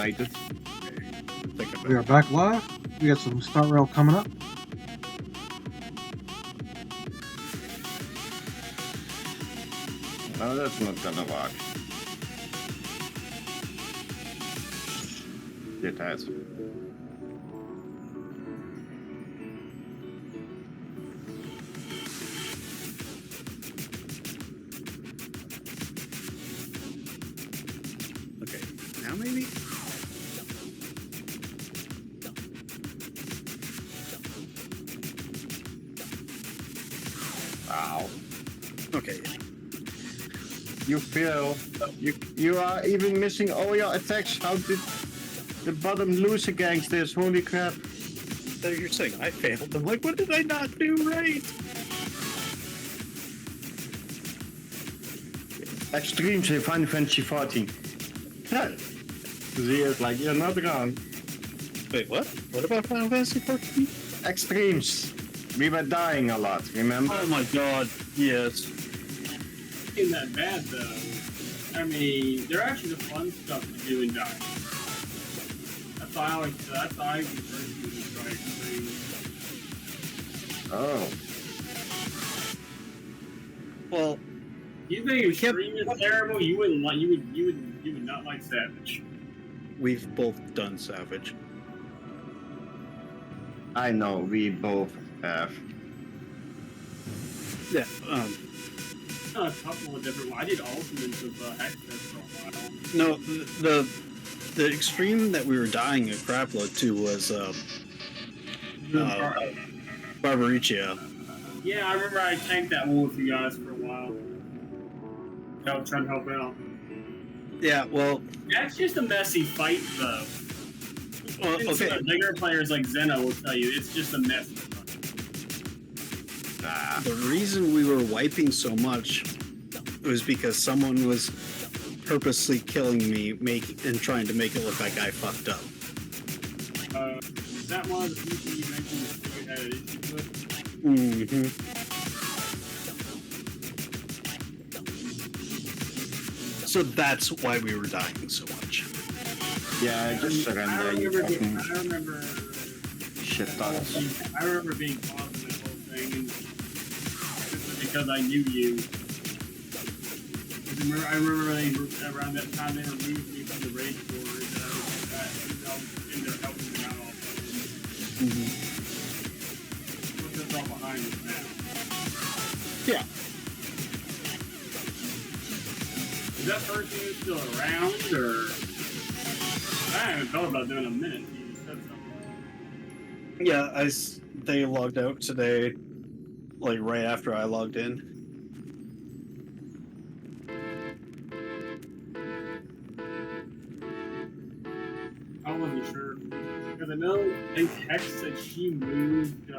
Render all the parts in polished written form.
United. We are back live. We got some Star Rail coming up. No, that's not gonna work. It has. Okay, now maybe? Wow. Okay. You feel you are even missing all your attacks. How did the bottom lose against this? Holy crap. So you're saying I failed. I'm like, what did I not do right? Extremes in Final Fantasy 14. Yeah. See, it's like you're not wrong. Wait, what? What about Final Fantasy 14? Extremes. We were dying a lot, remember? Oh my god, yes. Isn't that bad though? I mean, they're actually the fun stuff to do and die. That's why I like. That's why I prefer to try extreme. Oh. Well, You think extreme is terrible? You wouldn't like. You would not like Savage. we've both done Savage. I know, we both have. Yeah, A couple of different. I did Ultimates of Hextech for a while. no, the extreme that we were dying a crapload to was Barbaricia. Yeah, I remember I tanked that one with you guys for a while. Trying to help out. Yeah, well, That's just a messy fight, though. okay. Bigger players like Zeno will tell you it's just a messy fight. Nah. The reason we were wiping so much was because someone was purposely killing me, and trying to make it look like I fucked up. Is that one of the people you mentioned that you had an issue with? Mm-hmm. So that's why we were dying so much. Yeah, just I surrender. You remember, fucking I remember, shit dogs. I remember being paused in this whole thing, and just because I knew you. I remember around that time they removed me from the raid board. I was in there helping them out all the time. Mm-hmm. Put this all behind us now. Yeah. Is that person still around, or I haven't thought about that in a minute. You said something. Yeah, they logged out today, like right after I logged in. I wasn't sure because I know in Hex said she moved.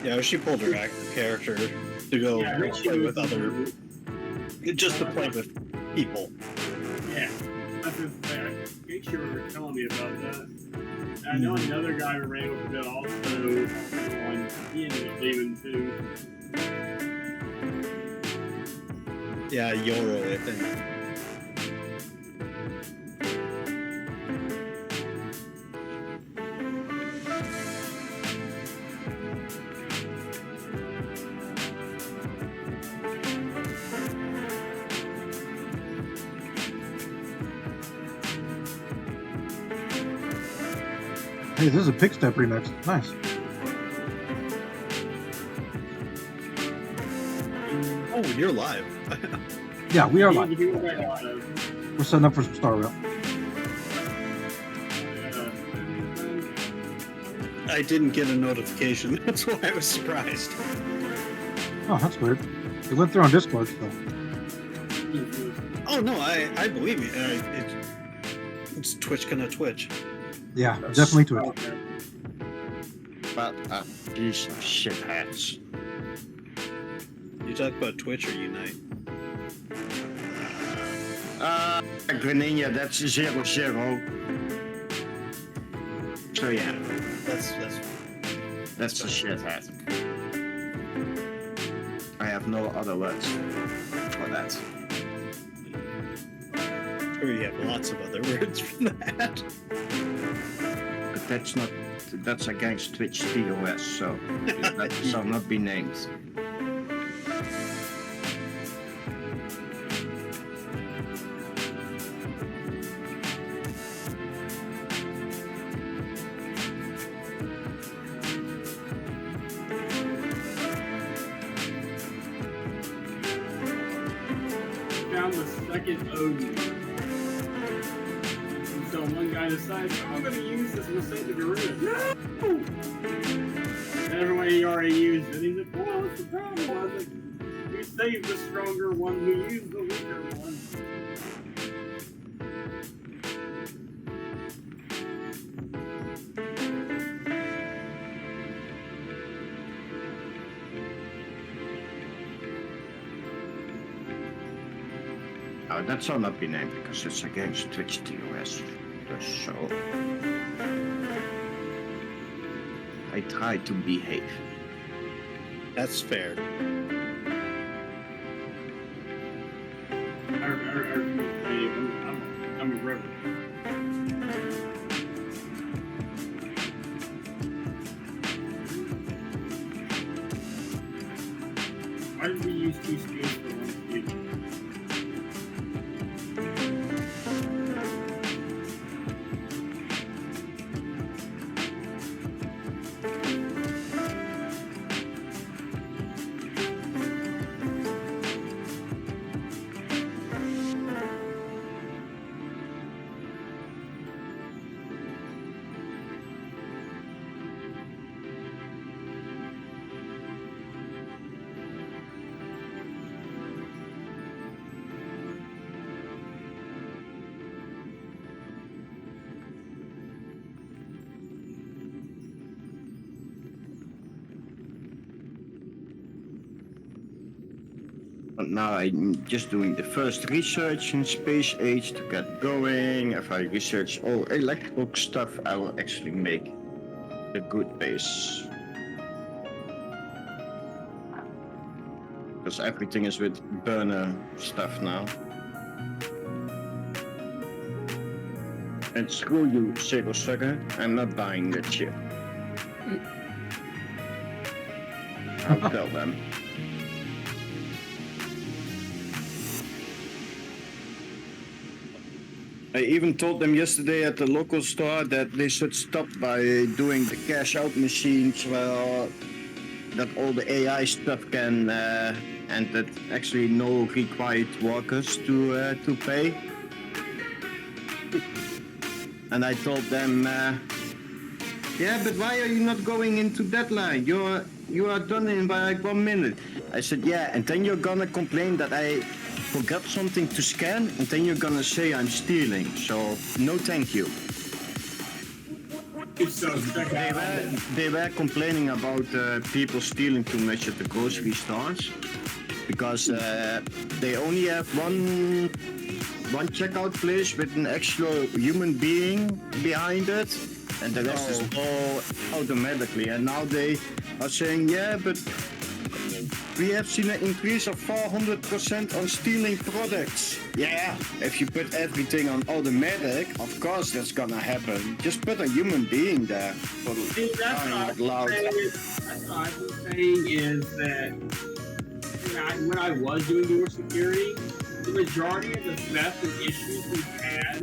Yeah, she pulled her character to go Yeah, I think she play moved with other, to- just to play with people. Yeah, that's his thing. I think you were telling me about that. And I know another guy who ran with it also. And he ended up leaving too. Yeah, Yoro, I think. Hey, this is a Pig Step remix. Nice. Oh, you're live. Yeah, we are live. He was like, We're setting up for some Star Rail. I didn't get a notification. That's why I was surprised. Oh, that's weird. It went through on Discord, so. Oh no, I believe you. It's Twitch gonna Twitch. Yeah, definitely Twitch. Okay. But a piece of shit hats. You talk about Twitch or Unite? Greninja, that's 0-0. So yeah, that's a shit hat. I have no other words for that. sure you have lots of other words for that. But that's against Twitch TOS, so that shall not be named. Found the second Odin. And so one guy decides, I'm going to use this and save the gorilla. No! And everyone he already used it. He's like, well, what's the problem? I was like, we saved the stronger one, we used the weaker one. That shall not be named because it's against Twitch TOS. So I try to behave. That's fair. I'm a rebel. Why did we use 2 skills for 1 skill? But now I'm just doing the first research in space age to get going. If I research all electrical stuff, I will actually make a good base. Because everything is with burner stuff now. And screw you, Sego Sucker, I'm not buying that shit. I'll tell them. I even told them yesterday at the local store that they should stop by doing the cash out machines, well, that all the AI stuff can, and that actually no required workers to pay. And I told them, yeah, but why are you not going into deadline? You are done in by like 1 minute. I said, yeah, and then you're gonna complain that I forgot something to scan, and then you're gonna say I'm stealing. So no, thank you. They were complaining about people stealing too much at the grocery stores because they only have one checkout place with an actual human being behind it, and the rest is all automatically. And now they are saying, yeah, but we have seen an increase of 400% on stealing products. Yeah, if you put everything on automatic, of course that's gonna happen. Just put a human being there. See, that's what I've been saying is that when I was doing door security, the majority of the theft and issues we had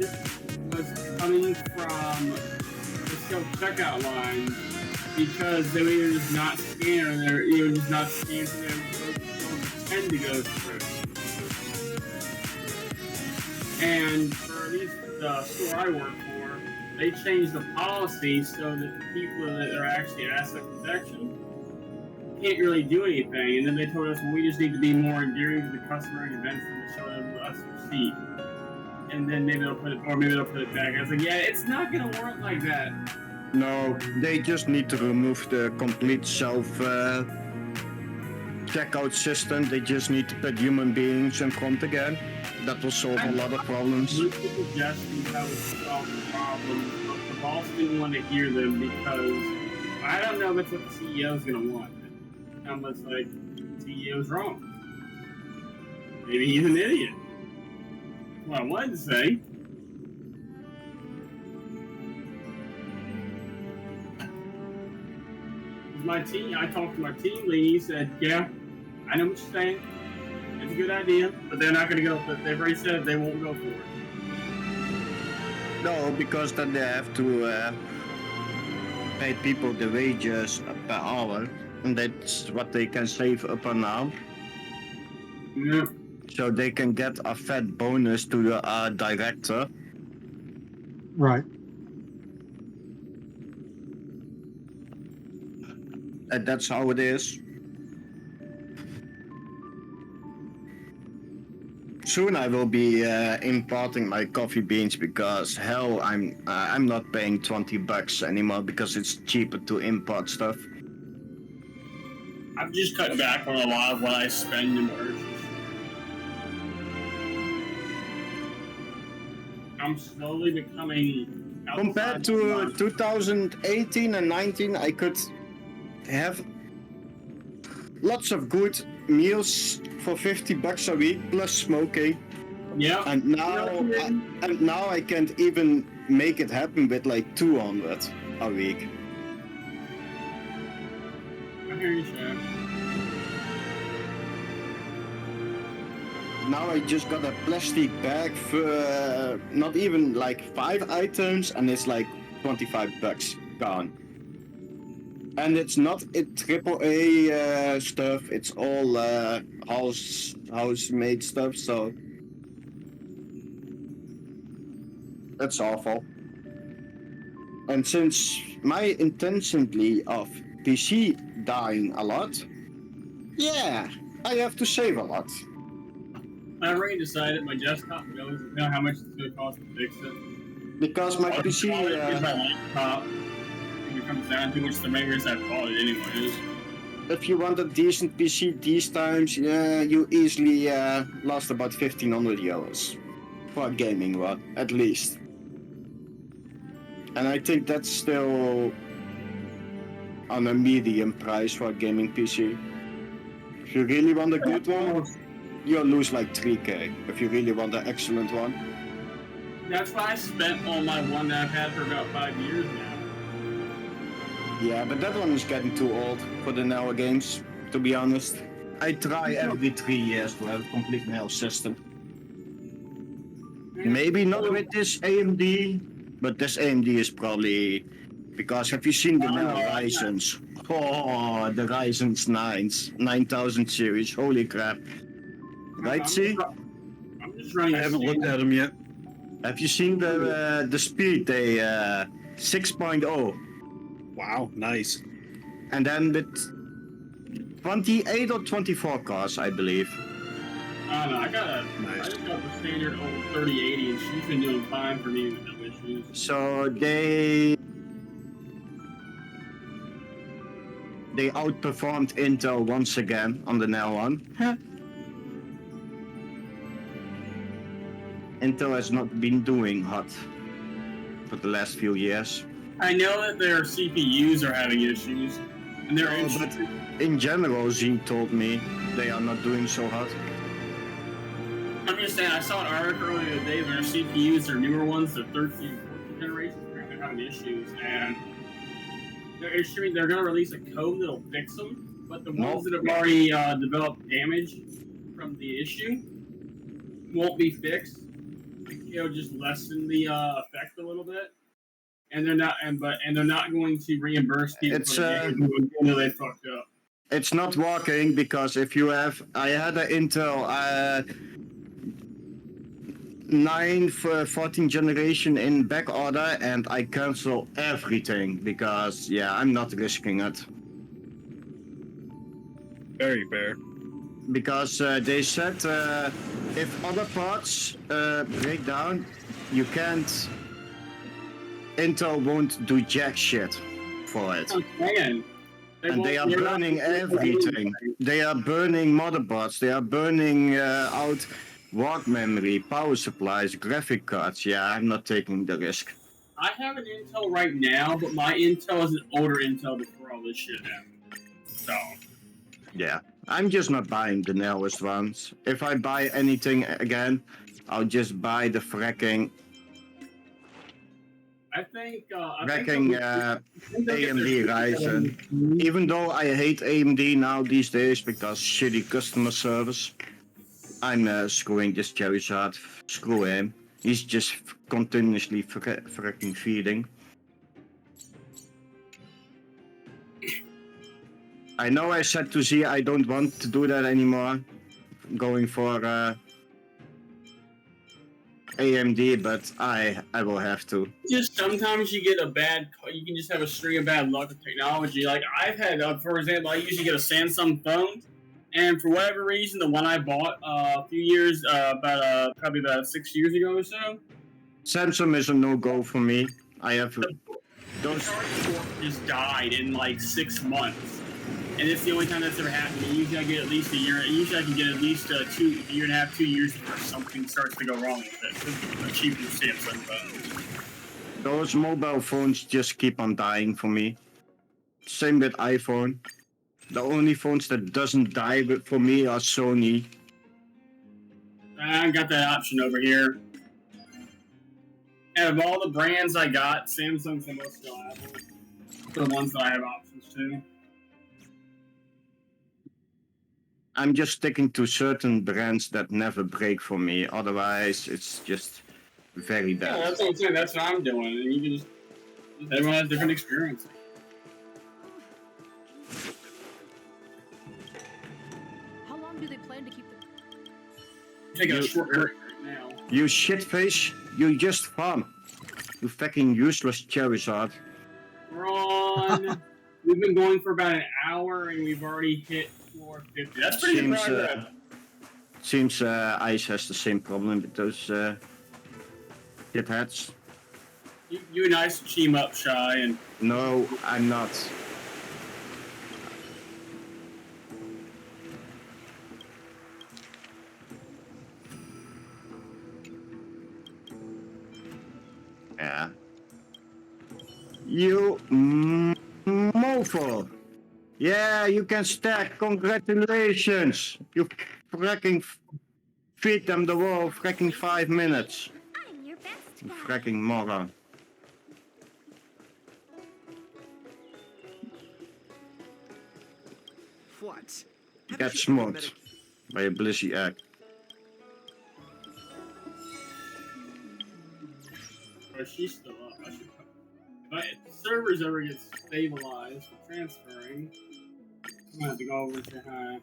was coming from the self-checkout line because they were either just not scan or they're either just not scan so they tend to go through. And for at least the store I work for, they changed the policy so that the people that are actually asset protection can't really do anything. And then they told us, well, we just need to be more endearing to the customer and convince them to show them us receipt. And then maybe they'll put it, or maybe they'll put it back. I was like, yeah, it's not gonna work like that. No, they just need to remove the complete self-checkout system. They just need to put human beings in front again. That will solve a lot of problems. Multiple suggestions how to solve the problem, but the boss didn't want to hear them because I don't know if it's what the CEO is going to want. I was like, the CEO's wrong. Maybe he's an idiot. what I wanted to say. I talked to my team lead. He said, "Yeah, I know what you're saying. It's a good idea, but they're not going to go. But they've already said they won't go for it." No, because then they have to pay people the wages per hour, and that's what they can save up on now. Yeah. So they can get a fat bonus to the director. Right. And that's how it is. Soon I will be importing my coffee beans because hell, I'm not paying $20 anymore because it's cheaper to import stuff. I've just cut back on a lot of what I spend in purchases. I'm slowly becoming Compared to 2018 and 19, I could have lots of good meals for $50 a week plus smoking. Yeah. And now I can't even make it happen with like 200 a week. I hear you, Chad. Now I just got a plastic bag for not even like 5 items, and it's like $25 gone. And it's not AAA stuff; it's all house made stuff. So that's awful. And since my intentionally of PC dying a lot, yeah, I have to save a lot. I already decided my desktop goes. You know how much it's going to cost to fix it? Because my I'll PC. call it is my laptop. If it comes down to which the main reason I bought it anyways. If you want a decent PC these times, yeah, you easily lost about €1,500 for a gaming one, at least. And I think that's still on a medium price for a gaming PC. If you really want a good one, you'll lose like $3K. If you really want an excellent one. That's why I spent on my one that I've had for about 5 years now. Yeah, but that one is getting too old for the newer games, to be honest. I try every 3 years to have a complete nail system. Maybe not with this AMD, but this AMD is probably... Because have you seen the new Ryzen's? Oh, the Ryzen's 9000 series, holy crap. Right, see? I'm just running. I haven't looked at them yet. Have you seen the speed? They 6.0. Wow, nice. And then with 28 or 24 cores, I believe. I don't know. I Nice. just got the standard old 3080, and she's been doing fine for me with no issues. So they outperformed Intel once again on the Neo one. Intel has not been doing hot for the last few years. I know that their CPUs are having issues, and they're But in general, Z told me they are not doing so hot. I'm just saying, I saw an article earlier today that their CPUs, their newer ones, the 13th, 14th generations, they're having issues, and they're going to release a code that'll fix them, but the ones that have already developed damage from the issue won't be fixed. It'll just lessen the effect a little bit, and they're not going to reimburse people for the damage until they fucked up. It's not working because if you have, I had an Intel 14th generation in back order, and I cancel everything because I'm not risking it. Very fair. Because they said if other parts break down, you can't. Intel won't do jack shit for it. Man. And they are burning everything. They are burning motherboards. They are burning out work memory, power supplies, graphic cards. Yeah, I'm not taking the risk. I have an Intel right now, but my Intel is an older Intel before all this shit happened. So. Yeah, I'm just not buying the newest ones. If I buy anything again, I'll just buy the fracking I think AMD Ryzen. Even though I hate AMD now these days because shitty customer service, I'm screwing this Charizard. Screw him. He's just continuously freaking feeding. I know I said to Z I don't want to do that anymore. Going for AMD, but I will have to. Just sometimes you get you can just have a string of bad luck with technology. Like I've had, for example, I usually get a Samsung phone, and for whatever reason, the one I bought a few years, probably about 6 years ago or so, Samsung is a no-go for me. I have those. Just died in like 6 months. And it's the only time that's ever happened. Usually I get at least a year. Usually I can get at least a year and a half, 2 years before something starts to go wrong with it. A cheaper Samsung phone. Those mobile phones just keep on dying for me. Same with iPhone. The only phones that doesn't die for me are Sony. I got that option over here. Out of all the brands I got, Samsung's the most reliable. For the ones that I have options to. I'm just sticking to certain brands that never break for me. Otherwise, it's just very bad. Yeah, that's what I'm saying. That's what I'm doing. And you can just everyone has different experiences. How long do they plan to keep the... Taking a short break right now. You shitface, you just farm. You fucking useless Charizard. We're on. We've been going for about an hour and we've already hit 450. That's pretty good progress. Seems Ice has the same problem with those shitheads. You and Ice team up, Shy, and no, I'm not. Yeah. You mofo. Yeah, you can stack. Congratulations. You fracking feed them the wall fracking 5 minutes. I'm your best You fracking moron. What? Get smoked by a blissy egg. oh, she's still up. I should. If the servers ever get stabilized for transferring, I'm gonna have to go over and say hi.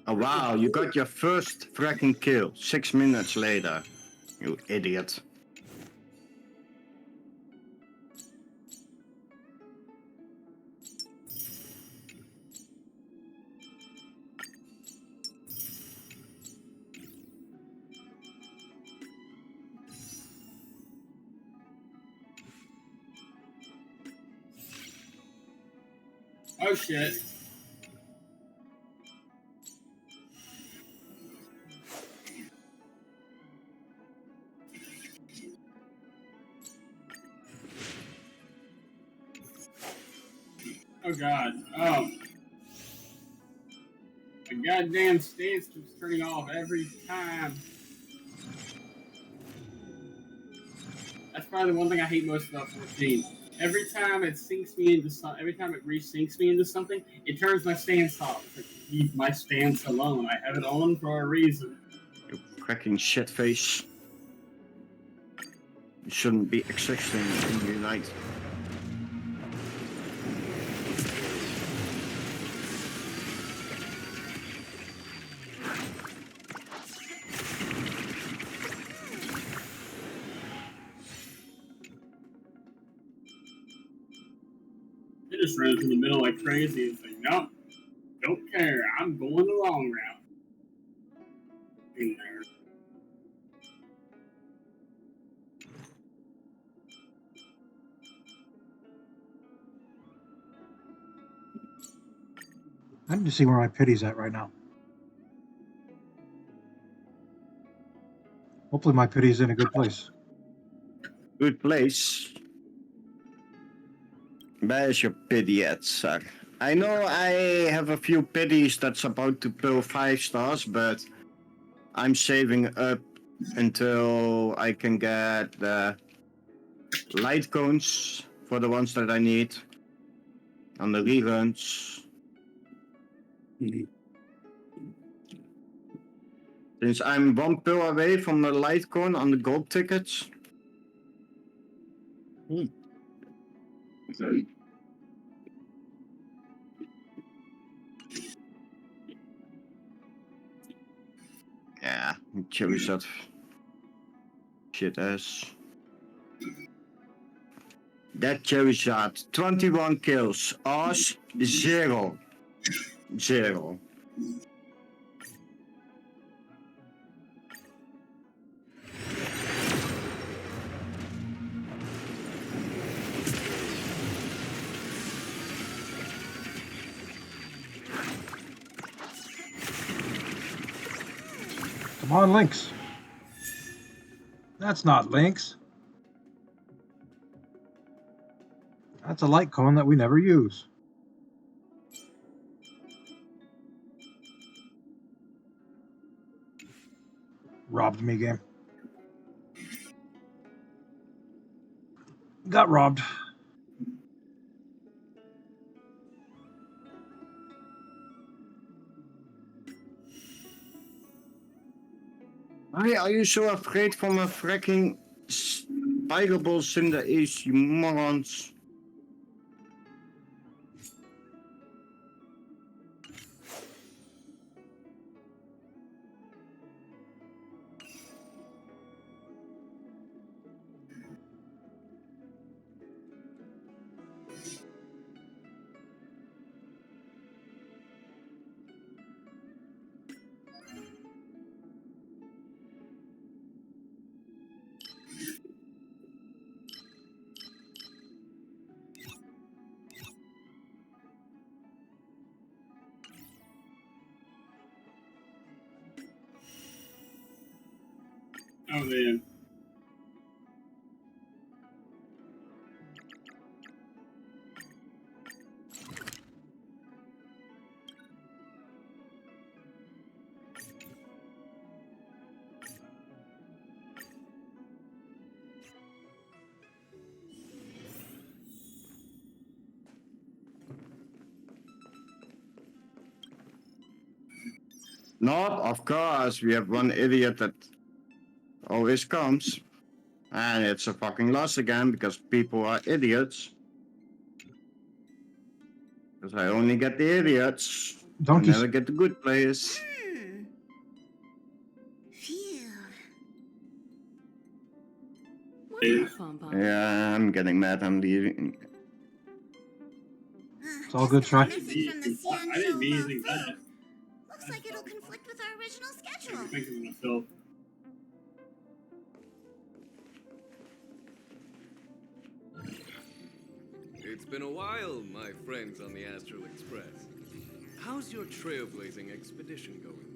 Oh wow, you got your first fracking kill 6 minutes later. You idiot. Oh shit. Oh god. Oh. The goddamn stance keeps turning off every time. That's probably the one thing I hate most about 14. Every time it sinks me into every time it resyncs me into something, it turns my stance off. It's like, leave my stance alone. I have it on for a reason. You cracking shitface. You shouldn't be existing in Unite. It just ran through the middle like crazy. It's like, nope, don't care. I'm going the long route. In there. I need to see where my pity's at right now. Hopefully my pity's in a good place. Good place. Where's your pity at, sir? I know I have a few pities that's about to pull 5 stars, but I'm saving up until I can get the light cones for the ones that I need on the reruns. Since I'm 1 pill away from the light cone on the gold tickets. Yeah, Charizard. Shit ass. That Charizard, 21 kills. Ours, 0. 0. Come on, Lynx. That's not Lynx. That's a light cone that we never use. Robbed me, game. Got robbed. Why are you so afraid from a freaking Spider Balls in the ace, you morons? Oh man. Not, of course, we have one idiot that always comes. And it's a fucking loss again because people are idiots. Because I only get the idiots. Don't I you? never get the good players. Phew. Yeah. Yeah, I'm getting mad. I'm leaving. It's all good, Try. I didn't mean anything bad. Looks like it'll conflict with our original schedule. I'm thinking to myself. It's been a while, my friends on the Astral Express. How's your trailblazing expedition going?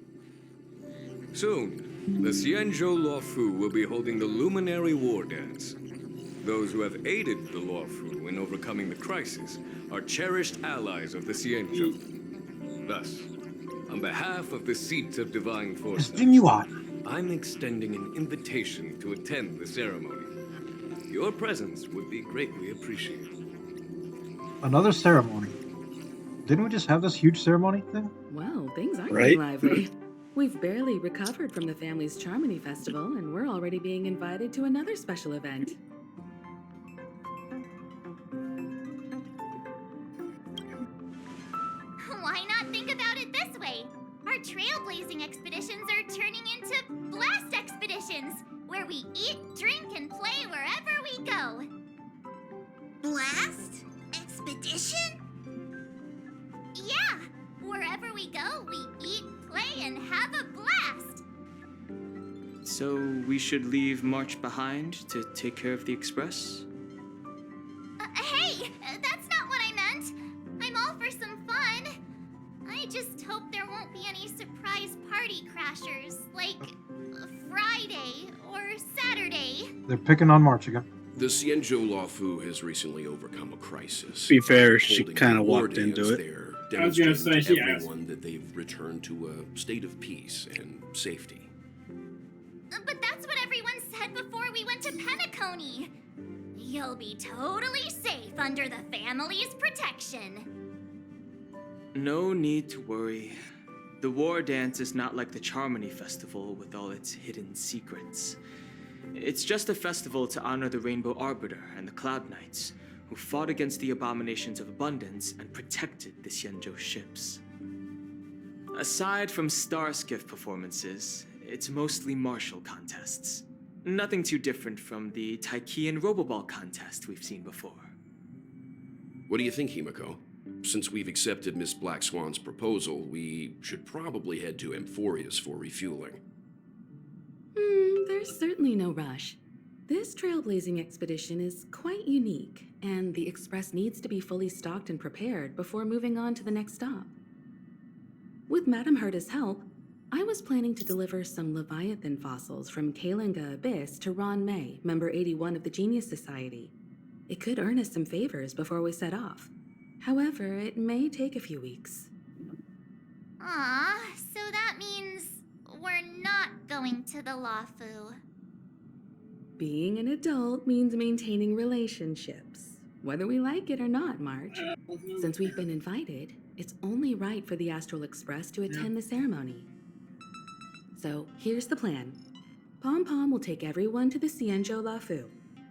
Soon, the Xianzhou Luofu will be holding the Luminary War Dance. Those who have aided the Luofu in overcoming the crisis are cherished allies of the Xianzhou. Thus, on behalf of the Seat of Divine It's Forces, Dinuat. I'm extending an invitation to attend the ceremony. Your presence would be greatly appreciated. Another ceremony. Didn't we just have this huge ceremony thing? Well, things aren't Right? getting lively. We've barely recovered from the family's Charmony Festival, and we're already being invited to another special event. Why not think about it this way? Our trailblazing expeditions are turning into blast expeditions, where we eat, drink, and play wherever we go. Blast? Expedition? Yeah! Wherever we go, we eat, play, and have a blast! So we should leave March behind to take care of the Express? Hey! That's not what I meant! I'm all for some fun. I just hope there won't be any surprise party crashers, like Friday or Saturday. They're picking on March again. The Xianzhou Luofu has recently overcome a crisis. To be fair, she Holding kind the of war walked into dance it. there, I was gonna demonstrating say, to she asked. everyone that they've returned to a state of peace and safety. But that's what everyone said before we went to Penacony. You'll be totally safe under the family's protection. No need to worry. The war dance is not like the Charmony Festival with all its hidden secrets. It's just a festival to honor the Rainbow Arbiter and the Cloud Knights, who fought against the abominations of abundance and protected the Xianzhou ships. Aside from star skiff performances, it's mostly martial contests. Nothing too different from the Taikian Roboball contest we've seen before. What do you think, Himiko? Since we've accepted Miss Black Swan's proposal, we should probably head to Amphorius for refueling. There's certainly no rush. This trailblazing expedition is quite unique, and the Express needs to be fully stocked and prepared before moving on to the next stop. With Madame Harda's help, I was planning to deliver some Leviathan fossils from Kalinga Abyss to Ron May, member 81 of the Genius Society. It could earn us some favors before we set off. However, it may take a few weeks. Aw, so that means we're not going to the Luofu. Being an adult means maintaining relationships, whether we like it or not, March. Since we've been invited, it's only right for the Astral Express to attend the ceremony. So here's the plan. Pom Pom will take everyone to the Xianzhou Luofu.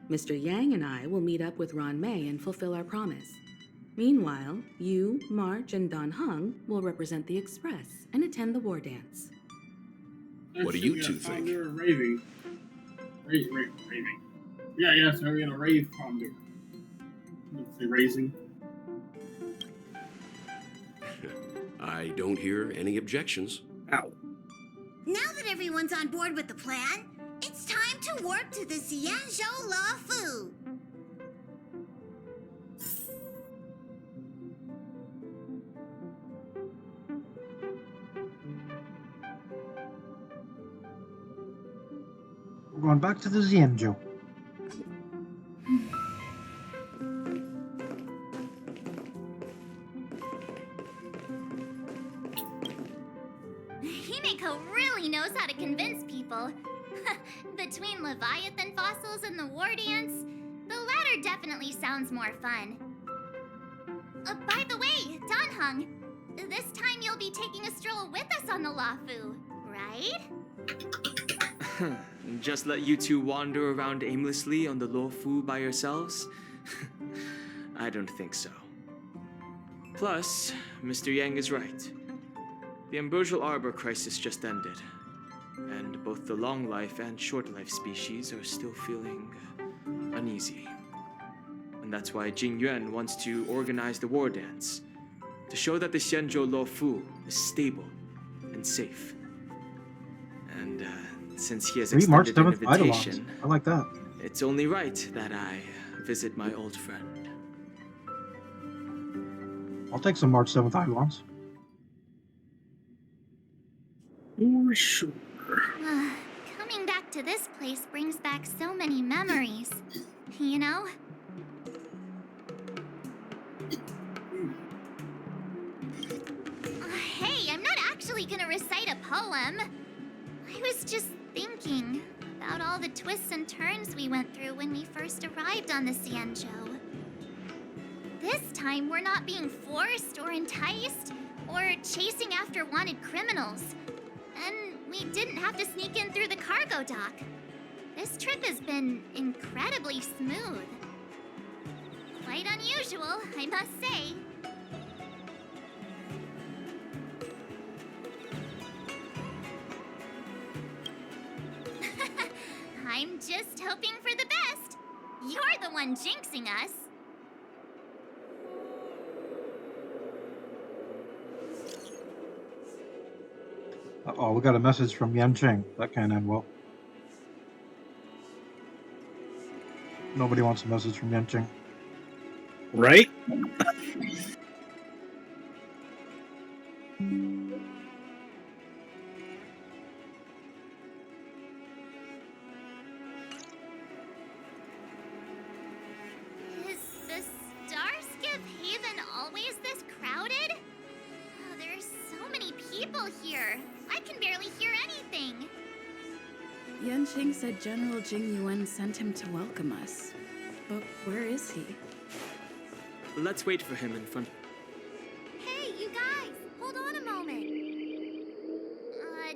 Mr. Yang and I will meet up with Ron May and fulfill our promise. Meanwhile, you, March, and Don Hung will represent the Express and attend the war dance. What do you two think? They're raving. Raving. Yeah, so we're gonna rave conduit. Let's say raising. I don't hear any objections. Ow. Now that everyone's on board with the plan, it's time to warp to the Xianzhou Luofu. We're going back to the Xianzhou. Himiko really knows how to convince people. Between Leviathan fossils and the war dance, the latter definitely sounds more fun. By the way, Don Hung, this time you'll be taking a stroll with us on the Luofu, right? Just let you two wander around aimlessly on the Luofu by yourselves? I don't think so. Plus, Mr. Yang is right. The Ambrosial Arbor crisis just ended, and both the long life and short life species are still feeling uneasy. And that's why Jing Yuan wants to organize the war dance, to show that the Xianzhou Luofu is stable and safe. And since he has Three March extended 7th an Eidolons. invitation, I like that. it's only right that I visit my old friend. I'll take some March 7th Eidolons. For sure. Coming back to this place brings back so many memories, you know? Hey, I'm not actually gonna recite a poem. I was just thinking about all the twists and turns we went through when we first arrived on the Xianzhou. This time, we're not being forced or enticed or chasing after wanted criminals. And we didn't have to sneak in through the cargo dock. This trip has been incredibly smooth. Quite unusual, I must say. I'm just hoping for the best. You're the one jinxing us. Uh-oh, we got a message from Yan Cheng. That can't end well. Nobody wants a message from Yan Cheng. Right? Yanqing said General Jing Yuan sent him to welcome us. But where is he? Let's wait for him in front. Hey, you guys! Hold on a moment.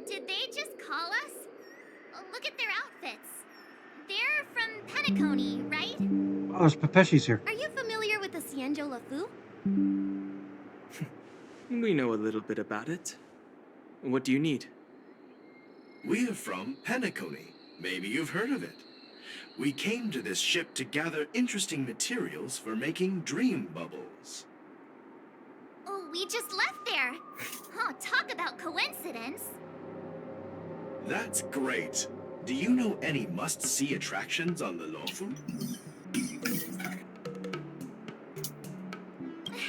Did they just call us? Look at their outfits. They're from Penacony, right? Oh, there's Pepeshi's here. Are you familiar with the Xianzhou Luofu? We know a little bit about it. What do you need? We're from Penacony. Maybe you've heard of it. We came to this ship to gather interesting materials for making dream bubbles. Oh, we just left there. Oh, talk about coincidence. That's great. Do you know any must-see attractions on the Luofu?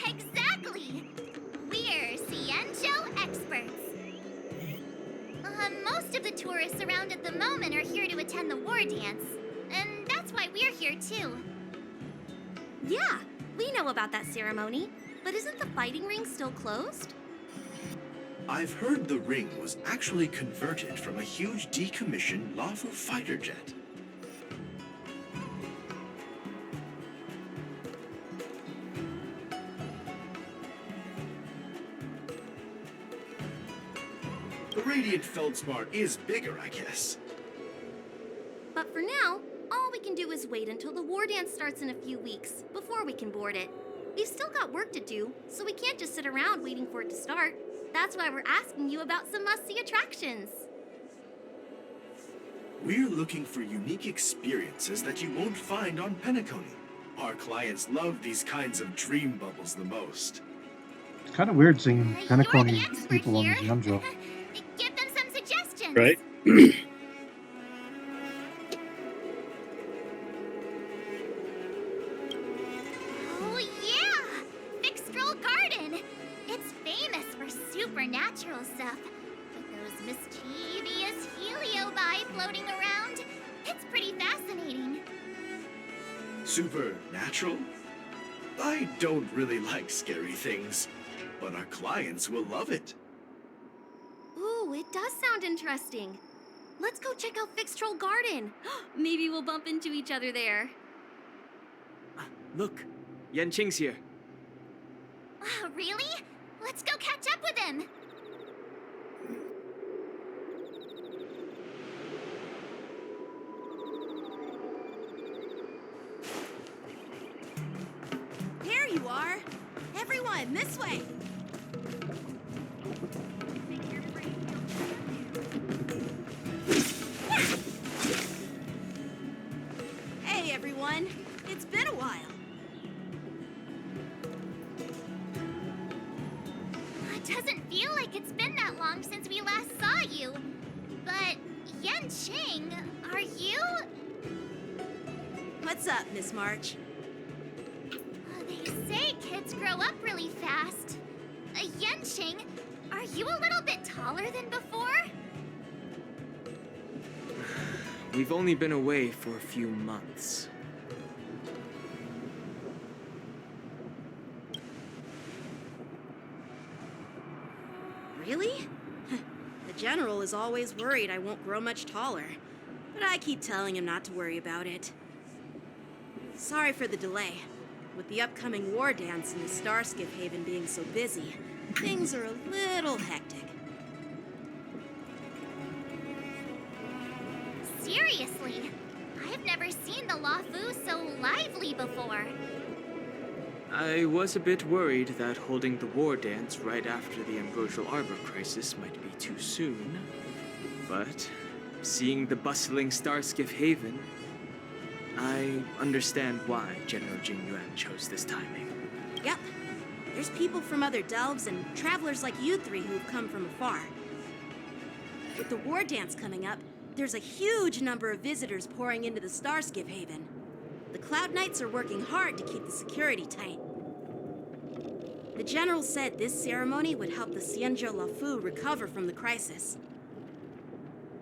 Exactly. We're Xianzhou experts. Most of the tourists around at the moment are here to attend the war dance. And that's why we're here too. Yeah, we know about that ceremony. But isn't the fighting ring still closed? I've heard the ring was actually converted from a huge decommissioned Luofu fighter jet. The Radiant Feldspar is bigger, I guess. But for now, all we can do is wait until the war dance starts in a few weeks before we can board it. We've still got work to do, so we can't just sit around waiting for it to start. That's why we're asking you about some must-see attractions. We're looking for unique experiences that you won't find on Penacony. Our clients love these kinds of dream bubbles the most. It's kind of weird seeing You're Penacony the expert people on here. Xianzhou. Give them some suggestions. Right? Oh yeah! Fixtral Garden! It's famous for supernatural stuff. With those mischievous heliobi floating around. It's pretty fascinating. Supernatural? I don't really like scary things, but our clients will love it. Ooh, it does sound interesting. Let's go check out Fixtral Garden. Maybe we'll bump into each other there. Look, Yanqing's here. Really? Let's go catch up with him. There you are. Everyone, this way. Hey, everyone. It's been a while. It doesn't feel like it's been that long since we last saw you. But, Yanqing, are you? What's up, Miss March? They say kids grow up really fast. Yanqing, are you a little bit taller than before? We've only been away for a few months. Really? The General is always worried I won't grow much taller. But I keep telling him not to worry about it. Sorry for the delay. With the upcoming war dance and the Starskiff Haven being so busy, things are a little hectic. Seriously, I've never seen the Luofu so lively before. I was a bit worried that holding the war dance right after the Ambrosial Arbor crisis might be too soon. But seeing the bustling Starskiff Haven, I understand why General Jing Yuan chose this timing. Yep. There's people from other delves and travelers like you three who've come from afar. With the war dance coming up, there's a huge number of visitors pouring into the Starskiff Haven. The Cloud Knights are working hard to keep the security tight. The General said this ceremony would help the Xianzhou Luofu recover from the crisis.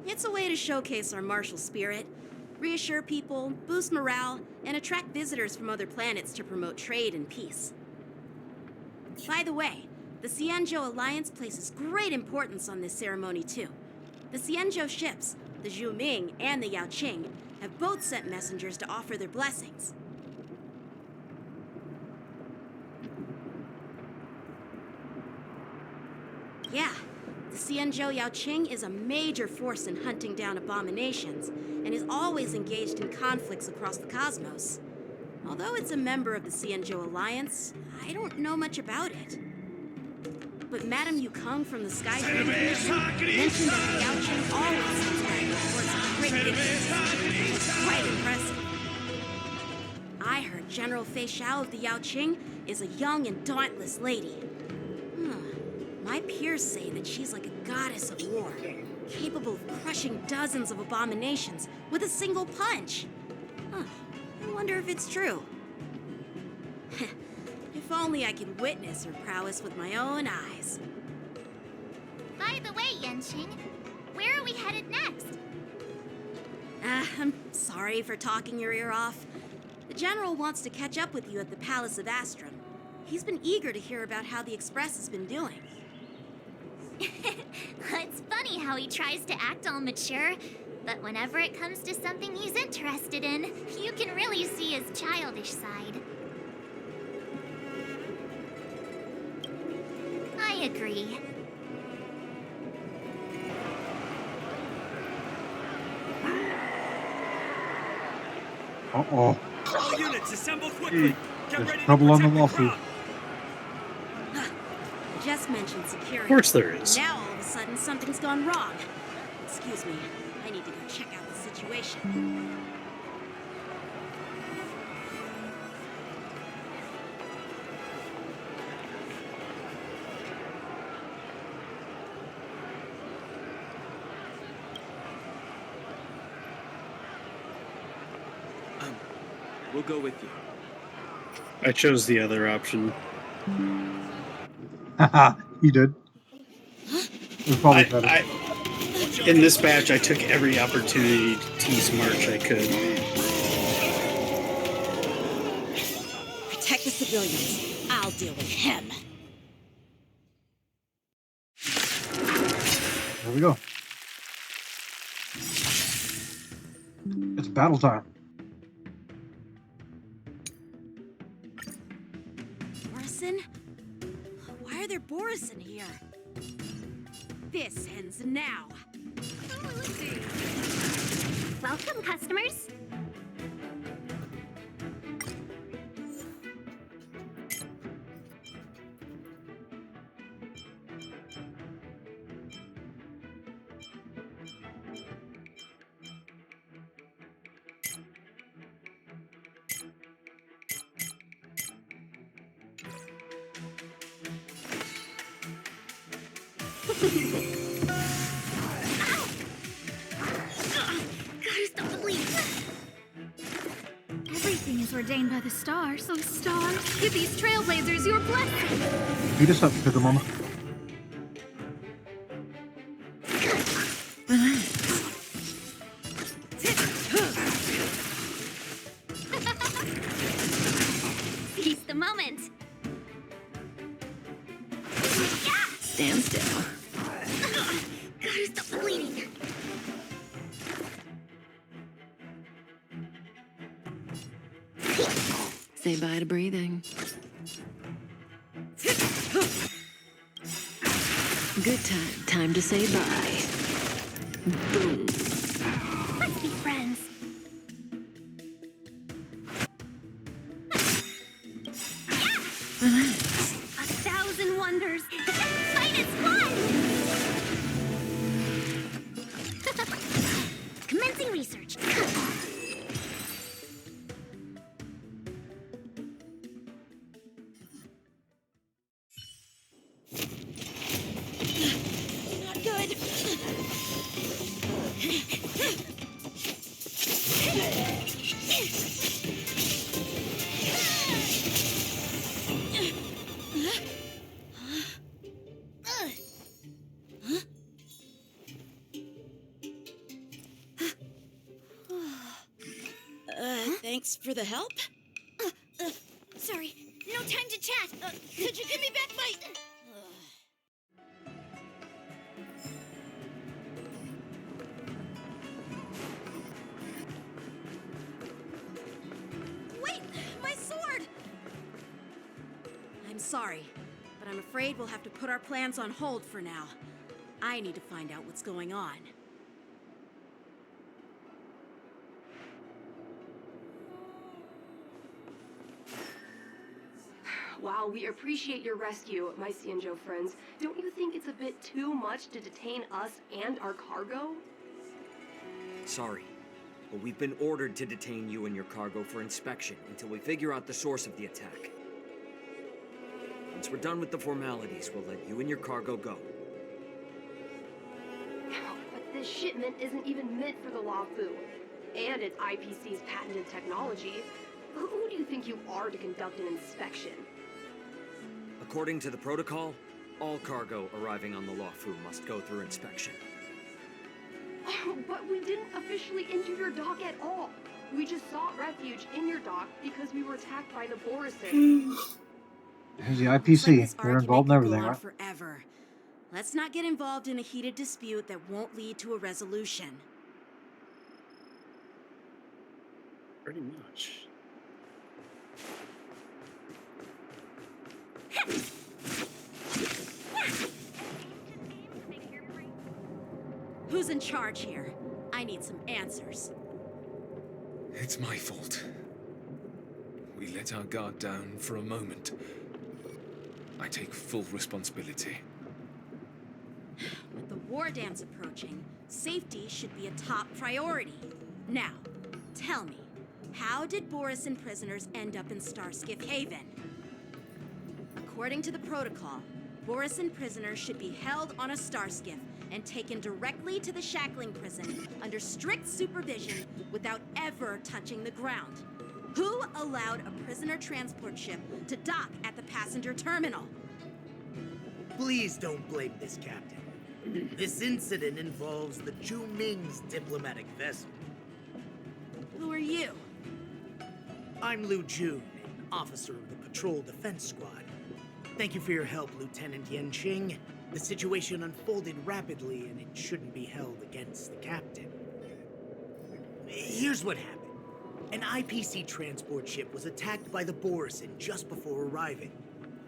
It's a way to showcase our martial spirit, reassure people, boost morale, and attract visitors from other planets to promote trade and peace. By the way, the Xianzhou Alliance places great importance on this ceremony too. The Xianzhou ships, The Zhu Ming and the Yao Qing have both sent messengers to offer their blessings. Yeah, the Xianzhou Yao Qing is a major force in hunting down abominations and is always engaged in conflicts across the cosmos. Although it's a member of the Xianzhou Alliance, I don't know much about it. But Madame Yukong from the Sky Dream Division mentioned that the Yao Qing always sends back reports of great victories. It's quite impressive. I heard General Fei Xiao of the Yao Qing is a young and dauntless lady. My peers say that she's like a goddess of war, capable of crushing dozens of abominations with a single punch. I wonder if it's true. If only I could witness her prowess with my own eyes. By the way, Yanqing, where are we headed next? I'm sorry for talking your ear off. The General wants to catch up with you at the Palace of Astrum. He's been eager to hear about how the Express has been doing. It's funny how he tries to act all mature, but whenever it comes to something he's interested in, you can really see his childish side. I agree. Uh-oh. All units assemble quickly. There's trouble on the lawsuit. Just mentioned security. Of course there is. Now all of a sudden something's gone wrong. Excuse me, I need to go check out the situation. We'll go with you. I chose the other option. Haha, you did. It was probably better. In this batch, I took every opportunity to tease March I could. Protect the civilians. I'll deal with him. There we go. It's battle time. Borison? Why are there Borison here? This ends now. Welcome, customers. Everything is ordained by the stars. So stars, give these trailblazers your blessing. Beat us up, Sugar Mama. Seize the moment. Stand still. Gotta stop the bleeding. Say bye to breathing. Good time. Time to say bye. Boom. Let's be friends. Relax. 1,000 wonders. Fight is fun. Commencing research. Not good. Thanks for the help. Sorry, no time to chat. Could you give me back my... sorry, but I'm afraid we'll have to put our plans on hold for now. I need to find out what's going on. While we appreciate your rescue, my Xianzhou friends, don't you think it's a bit too much to detain us and our cargo? Sorry, but we've been ordered to detain you and your cargo for inspection until we figure out the source of the attack. Once we're done with the formalities, we'll let you and your cargo go. But this shipment isn't even meant for the Luofu, and it's IPC's patented technology. Who do you think you are to conduct an inspection? According to the protocol, all cargo arriving on the Luofu must go through inspection. But we didn't officially enter your dock at all. We just sought refuge in your dock because we were attacked by the Borisin. Here's the IPC. They're involved in everything, right? Forever. Let's not get involved in a heated dispute that won't lead to a resolution. Pretty much. Who's in charge here? I need some answers. It's my fault. We let our guard down for a moment. I take full responsibility. With the war dance approaching, safety should be a top priority. Now, tell me, how did Borisin prisoners end up in Starskiff Haven? According to the protocol, Borisin prisoners should be held on a Starskiff and taken directly to the Shackling prison under strict supervision without ever touching the ground. Who allowed a prisoner transport ship to dock at the passenger terminal? Please don't blame this captain. This incident involves the Zhu Ming's diplomatic vessel. Who are you? I'm Liu Jun, an officer of the Patrol Defense Squad. Thank you for your help, Lieutenant Yanqing. The situation unfolded rapidly, and it shouldn't be held against the captain. Here's what happened. An IPC transport ship was attacked by the Borisin just before arriving,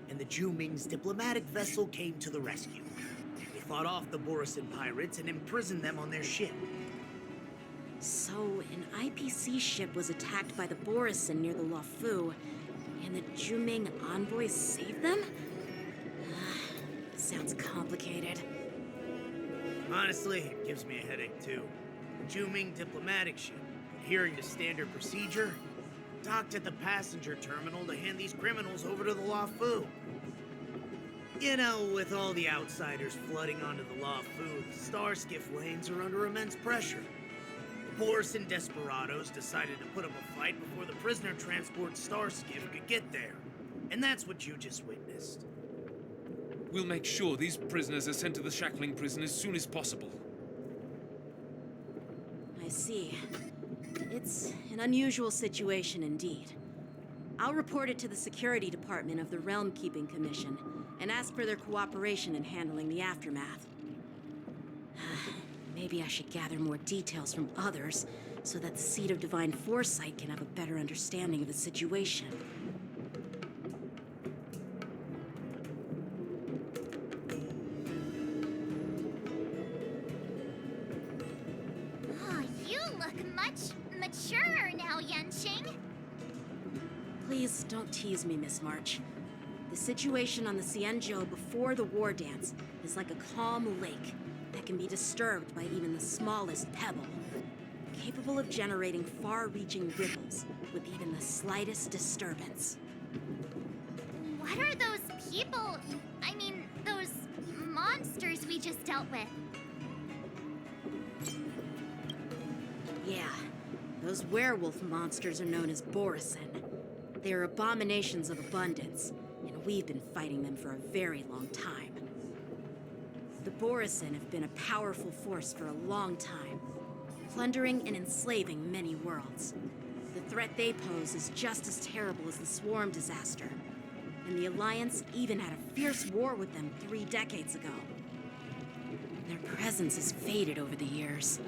and the Zhu Ming's diplomatic vessel came to the rescue. They fought off the Borisin pirates and imprisoned them on their ship. So, an IPC ship was attacked by the Borisin near the Luofu, and the Zhu Ming envoys saved them? Sounds complicated. Honestly, it gives me a headache too. The Zhu Ming diplomatic ship, adhering to standard procedure, docked at the passenger terminal to hand these criminals over to the Luofu. You know, with all the outsiders flooding onto the Luofu, the Starskiff lanes are under immense pressure. The Borisin desperados decided to put up a fight before the prisoner transport Starskiff could get there. And that's what you just witnessed. We'll make sure these prisoners are sent to the Shackling prison as soon as possible. I see. It's an unusual situation indeed. I'll report it to the security department of the Realm Keeping Commission and ask for their cooperation in handling the aftermath. Maybe I should gather more details from others so that the Seat of Divine Foresight can have a better understanding of the situation. Oh, you look much maturer now, Yanqing. Please don't tease me, Miss March. The situation on the Xianzhou before the war dance is like a calm lake that can be disturbed by even the smallest pebble, capable of generating far-reaching ripples with even the slightest disturbance. What are those people? I mean, those monsters we just dealt with? Yeah, those werewolf monsters are known as Borisin. They are abominations of abundance, and we've been fighting them for a very long time. The Borisin have been a powerful force for a long time, plundering and enslaving many worlds. The threat they pose is just as terrible as the Swarm disaster, and the Alliance even had a fierce war with them 3 decades ago. Their presence has faded over the years,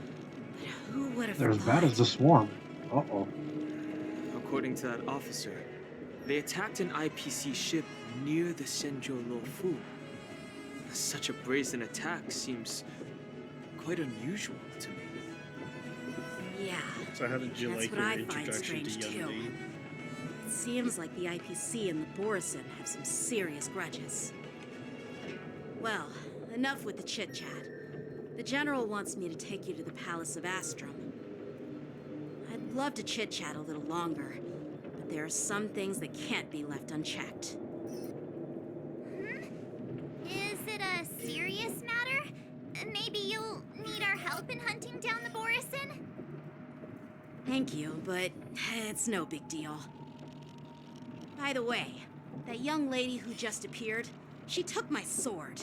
but who would have They're as thought? bad as the Swarm. Uh-oh. According to that officer, They attacked an IPC ship near the Xianzhou Luofu. Such a brazen attack seems quite unusual to me. Yeah. So how did you that's like what your I find introduction to strange Young too. D? It seems like the IPC and the Borison have some serious grudges. Well, enough with the chit-chat. The General wants me to take you to the Palace of Astrum. I'd love to chit-chat a little longer, but there are some things that can't be left unchecked. Is it a serious matter? Maybe you'll need our help in hunting down the Borison? Thank you, but it's no big deal. By the way, that young lady who just appeared, she took my sword.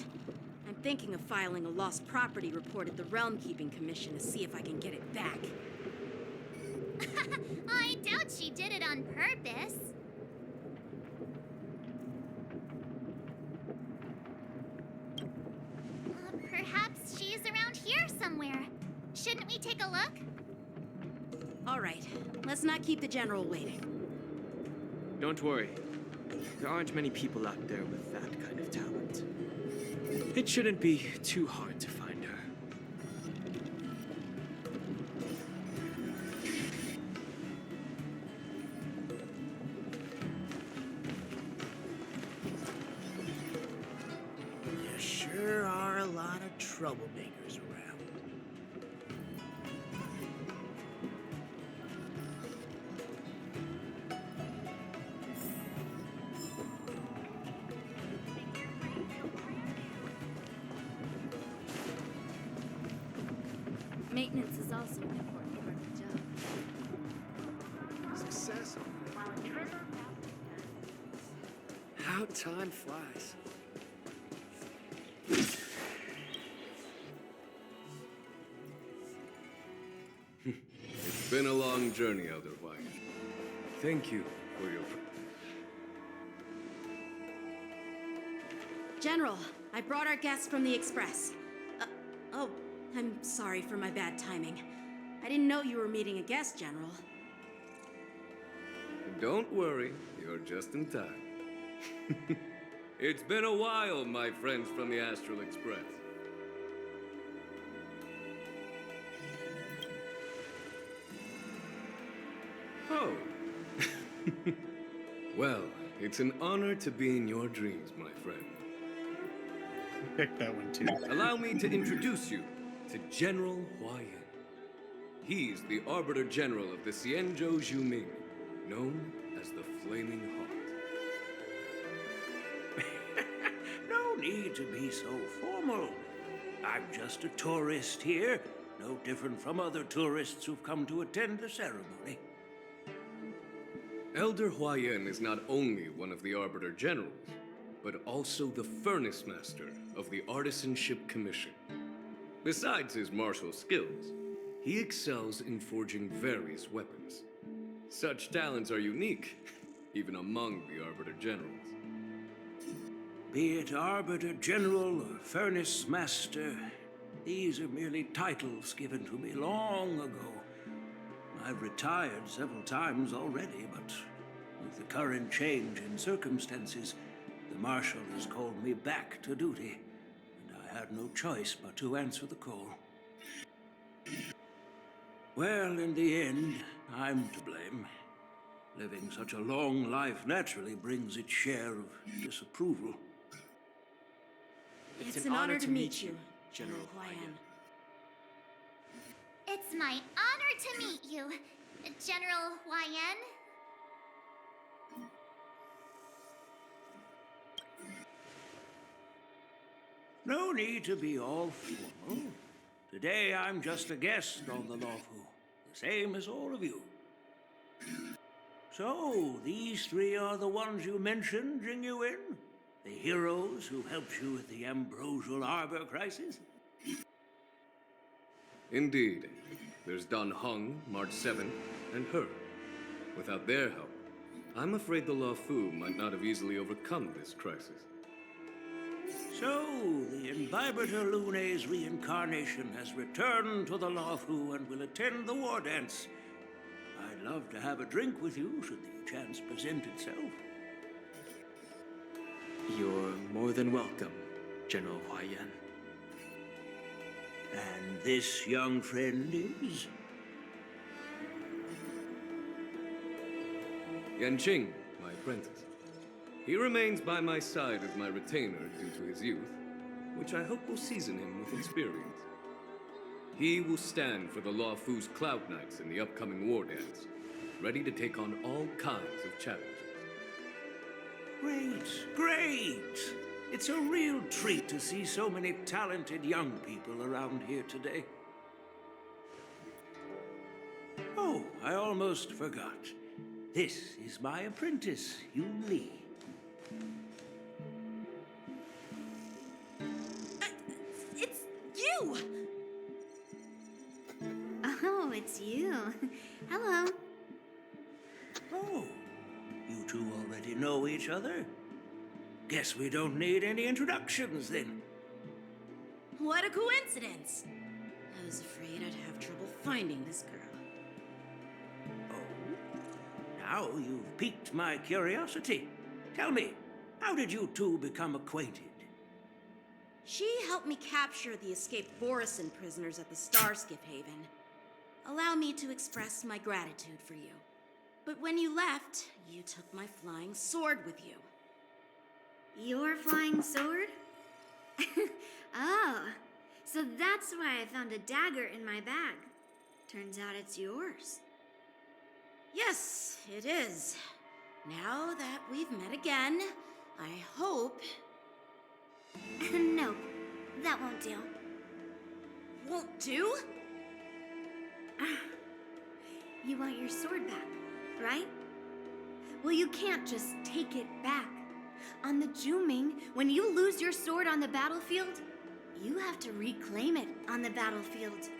I'm thinking of filing a lost property report at the Realm Keeping Commission to see if I can get it back. I doubt she did it on purpose. Perhaps she's around here somewhere. Shouldn't we take a look? All right, let's not keep the General waiting. Don't worry. There aren't many people out there with that kind of talent. It shouldn't be too hard to find her. There sure are a lot of troublemakers around. Maintenance is also an important part of the job. Success. How time flies. It's been a long journey, Elder White. Thank you for your... General, I brought our guest from the Express. Oh, I'm sorry for my bad timing. I didn't know you were meeting a guest, General. Don't worry, you're just in time. It's been a while, my friends from the Astral Express. Oh. Well, it's an honor to be in your dreams, my friend. Pick that one too. Allow me to introduce you to General Huayan. He's the Arbiter General of the Xianzhou Zhuming, known as the Flaming Heart. No need to be so formal. I'm just a tourist here, no different from other tourists who've come to attend the ceremony. Elder Huayan is not only one of the Arbiter Generals, but also the Furnace Master of the Artisanship Commission. Besides his martial skills, he excels in forging various weapons. Such talents are unique, even among the Arbiter Generals. Be it Arbiter General or Furnace Master, these are merely titles given to me long ago. I've retired several times already, but with the current change in circumstances, the Marshal has called me back to duty, and I had no choice but to answer the call. Well, in the end, I'm to blame. Living such a long life naturally brings its share of disapproval. It's an honor to meet you, General Huayan. It's my honor to meet you, General Huayan. No need to be all formal. Today I'm just a guest on the Luofu, the same as all of you. So, these three are the ones you mentioned, Jingyuin? The heroes who helped you with the Ambrosial Arbor crisis? Indeed. There's Dan Heng, March 7, and her. Without their help, I'm afraid the Luofu might not have easily overcome this crisis. So, the Imbibitor Lune's reincarnation has returned to the Luofu and will attend the war dance. I'd love to have a drink with you should the chance present itself. You're more than welcome, General Hua Yan. And this young friend is? Yanqing, my apprentice. He remains by my side as my retainer due to his youth, which I hope will season him with experience. He will stand for the Luofu's Cloud Knights in the upcoming war dance, ready to take on all kinds of challenges. Great, great! It's a real treat to see so many talented young people around here today. Oh, I almost forgot. This is my apprentice, Yun Li. It's you! Oh, it's you. Hello. Oh, you two already know each other? Guess we don't need any introductions then. What a coincidence! I was afraid I'd have trouble finding this girl. Now you've piqued my curiosity. Tell me, how did you two become acquainted? She helped me capture the escaped Borisin prisoners at the Starskiff Haven. Allow me to express my gratitude for you. But when you left, you took my flying sword with you. Your flying sword? Oh, so that's why I found a dagger in my bag. Turns out it's yours. Yes, it is. Now that we've met again, I hope... Nope, that won't do. Won't do? You want your sword back, right? Well, you can't just take it back. On the Juming, when you lose your sword on the battlefield, you have to reclaim it on the battlefield.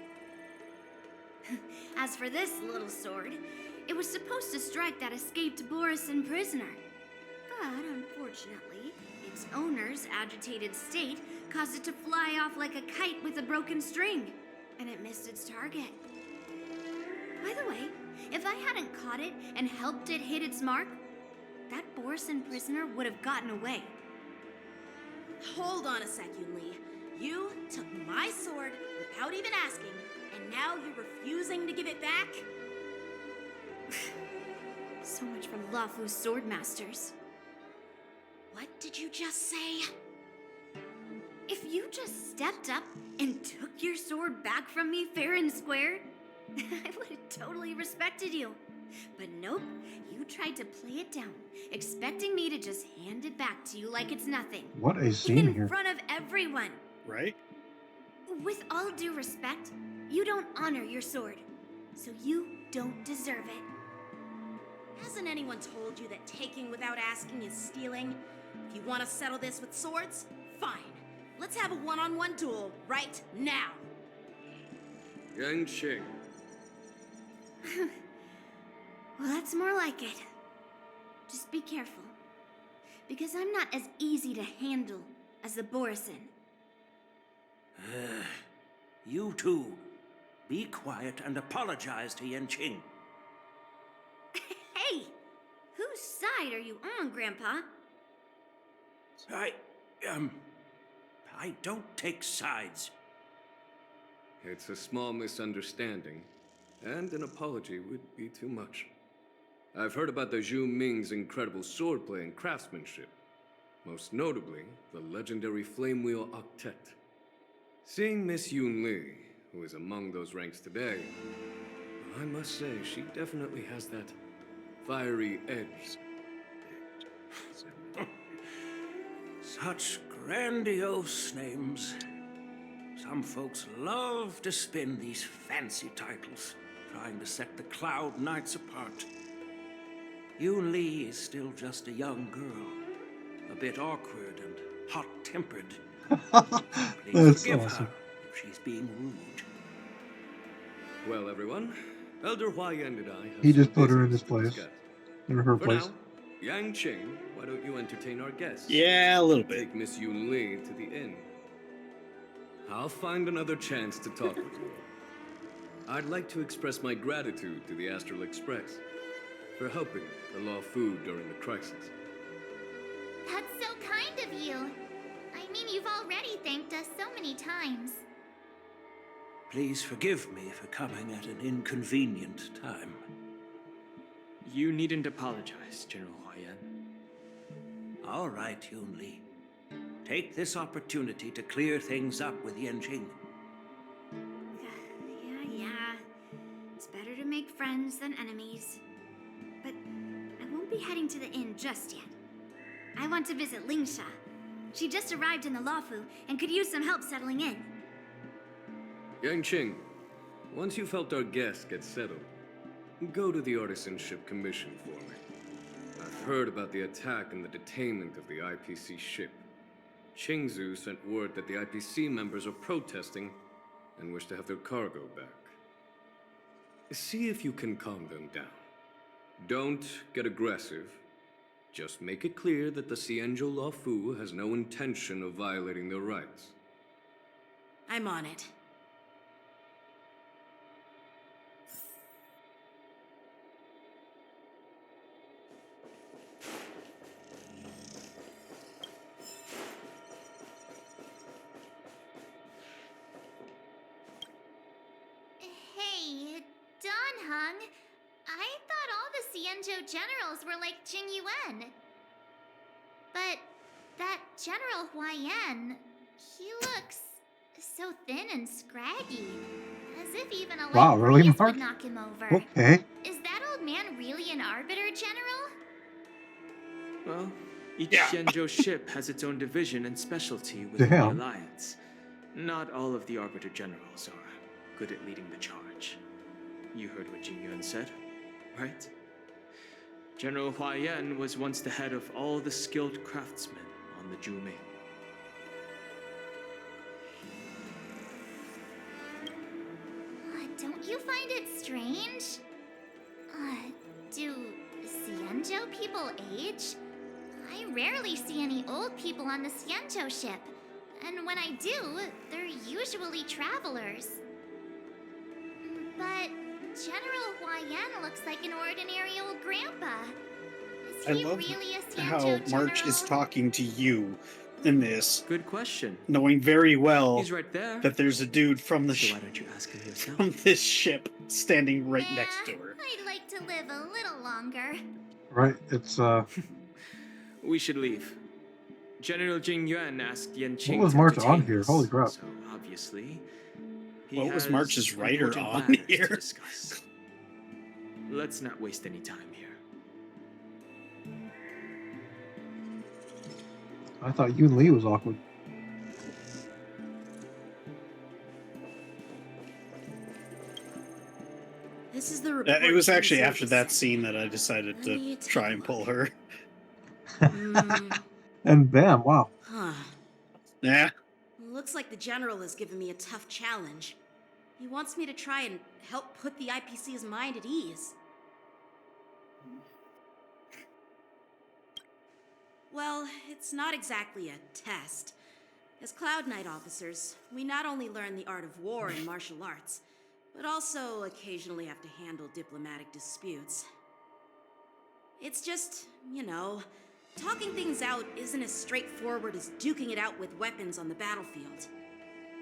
As for this little sword, it was supposed to strike that escaped Borisin prisoner. But unfortunately, its owner's agitated state caused it to fly off like a kite with a broken string, and it missed its target. By the way, if I hadn't caught it and helped it hit its mark, that Borisin prisoner would have gotten away. Hold on a sec, Yun Li. You took my sword without even asking, and now you're refusing to give it back? So much from Luofu's sword masters. What did you just say? If you just stepped up and took your sword back from me fair and square, I would have totally respected you. But nope, you tried to play it down, expecting me to just hand it back to you like it's nothing. What a scene in here. front of everyone. Right? With all due respect, you don't honor your sword, so you don't deserve it. Hasn't anyone told you that taking without asking is stealing? If you want to settle this with swords, fine. Let's have a one-on-one duel right now. Yanqing. Well, that's more like it. Just be careful, because I'm not as easy to handle as the Borisin. You two, be quiet and apologize to Yanqing. Hey! Whose side are you on, Grandpa? I don't take sides. It's a small misunderstanding, and an apology would be too much. I've heard about the Zhu Ming's incredible swordplay and craftsmanship, most notably the legendary Flame Wheel Octet. Seeing Miss Yun Li, who is among those ranks today, I must say she definitely has that fiery edge. Such grandiose names. Some folks love to spin these fancy titles, trying to set the Cloud Knights apart. Yun Li is still just a young girl, a bit awkward and hot-tempered. Please That's forgive awesome. her if she's being rude. Well, everyone, Elder Hua Yan and I have He just some put her in business this to place. discuss. In her For place. now, Yanqing, why don't you entertain our guests? Yeah, a little bit. Take Miss Yun Li to the inn. I'll find another chance to talk with you. I'd like to express my gratitude to the Astral Express for helping the Luofu during the crisis. That's so kind of you. I mean, you've already thanked us so many times. Please forgive me for coming at an inconvenient time. You needn't apologize, General Huayan. All right, Yunli. Take this opportunity to clear things up with Yanqing. Yeah. It's better to make friends than enemies. But I won't be heading to the inn just yet. I want to visit Lingsha. She just arrived in the Luofu and could use some help settling in. Yanqing, once you've helped our guests get settled, go to the Artisanship Commission for me. I've heard about the attack and the detainment of the IPC ship. Qingzu sent word that the IPC members are protesting and wish to have their cargo back. See if you can calm them down. Don't get aggressive. Just make it clear that the Xianzhou Luofu has no intention of violating their rights. I'm on it. Hey, Don Hung. I thought all the Xianzhou generals were like Jing Yuan. But that General Huayan, he looks so thin and scraggy. As if even a Wow, light really, breeze Mark? would knock him over. Okay. Is that old man really an Arbiter General? Well, each Xianzhou ship has its own division and specialty within the Damn. Alliance. Not all of the Arbiter Generals are good at leading the charge. You heard what Jing Yuan said, right? General Huayan was once the head of all the skilled craftsmen on the Zhu Ming. Don't you find it strange? Do Xianzhou people age? I rarely see any old people on the Xianzhou ship. And when I do, they're usually travelers. But General Huayan looks like an ordinary old grandpa. Is I he love really a Xianzhou how general? March is talking to you in this. Good question. Knowing very well He's right there. that there's a dude from the So why don't you ask him yourself? from this ship standing right next to her. I'd like to live a little longer. Right, it's We should leave. General Jing Yuan asked Yanqing what was to March on entertain here? us, Holy crap. So obviously, he What was has March's writer important on matters here? to discuss. Let's not waste any time here. I thought Yun Li was awkward. This is the report. It was from actually the after that service. scene that I decided to try and pull her. And bam, wow. Huh. Yeah. Looks like the general has given me a tough challenge. He wants me to try and help put the IPC's mind at ease. Well, it's not exactly a test. As Cloud Knight officers, we not only learn the art of war and martial arts, but also occasionally have to handle diplomatic disputes. It's just, talking things out isn't as straightforward as duking it out with weapons on the battlefield.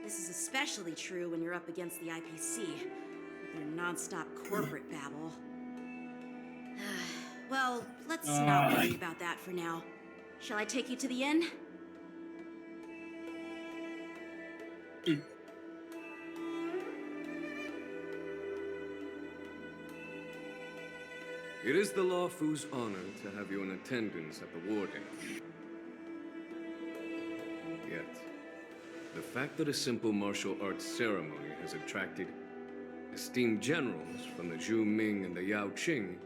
This is especially true when you're up against the IPC, with their non-stop corporate babble. Well, let's not worry about that for now. Shall I take you to the inn? It is the Luofu's honor to have you in attendance at the war dance. Yet, the fact that a simple martial arts ceremony has attracted esteemed generals from the Zhu Ming and the Yao Qing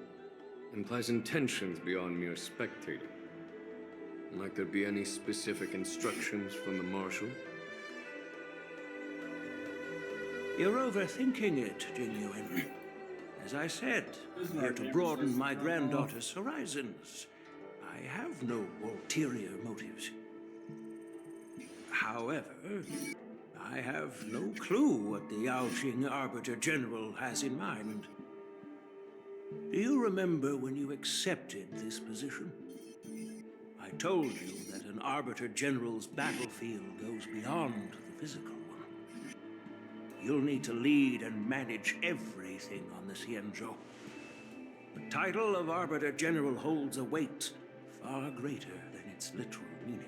implies intentions beyond mere spectating. Might there be any specific instructions from the marshal? You're overthinking it, Jing Yuan. As I said, I'm here to broaden my granddaughter's horizons. I have no ulterior motives. However, I have no clue what the Yaoqing Arbiter General has in mind. Do you remember when you accepted this position? I told you that an an Arbiter General's battlefield goes beyond the physical one. You'll need to lead and manage everything on the Xianzhou. The title of Arbiter General holds a weight far greater than its literal meaning.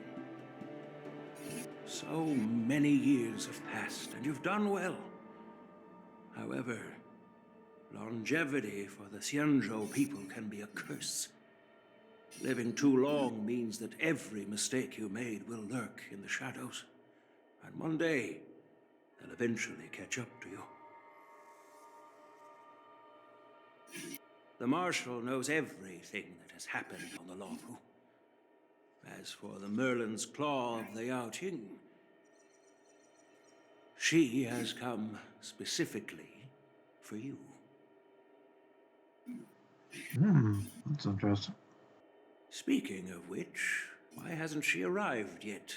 So many years have passed, and you've done well. However, longevity for the Xianzhou people can be a curse. Living too long means that every mistake you made will lurk in the shadows. And one day, they'll eventually catch up to you. The Marshal knows everything that has happened on the Luofu. As for the Merlin's Claw of the Yao Qing, she has come specifically for you. That's interesting. Speaking of which, why hasn't she arrived yet?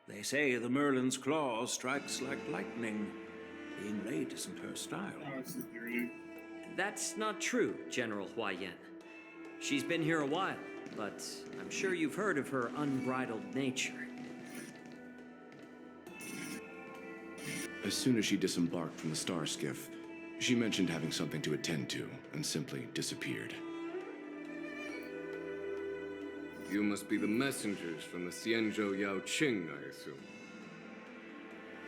They say the Merlin's Claw strikes like lightning. Being late isn't her style. That's not true, General Huayan. She's been here a while, but I'm sure you've heard of her unbridled nature. As soon as she disembarked from the star skiff, she mentioned having something to attend to and simply disappeared. You must be the messengers from the Xianzhou Yao Qing, I assume.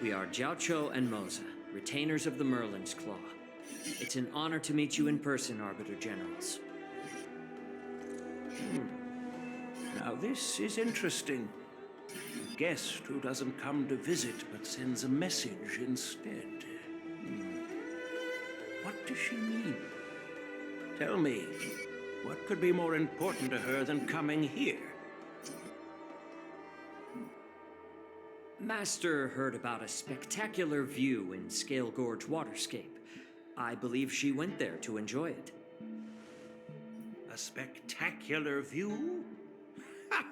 We are Jiaoqiu and Moza, retainers of the Merlin's Claw. It's an honor to meet you in person, Arbiter Generals. Now this is interesting. A guest who doesn't come to visit but sends a message instead. What does she mean? Tell me, what could be more important to her than coming here? Master heard about a spectacular view in Scale Gorge Waterscape. I believe she went there to enjoy it. A spectacular view? Ha!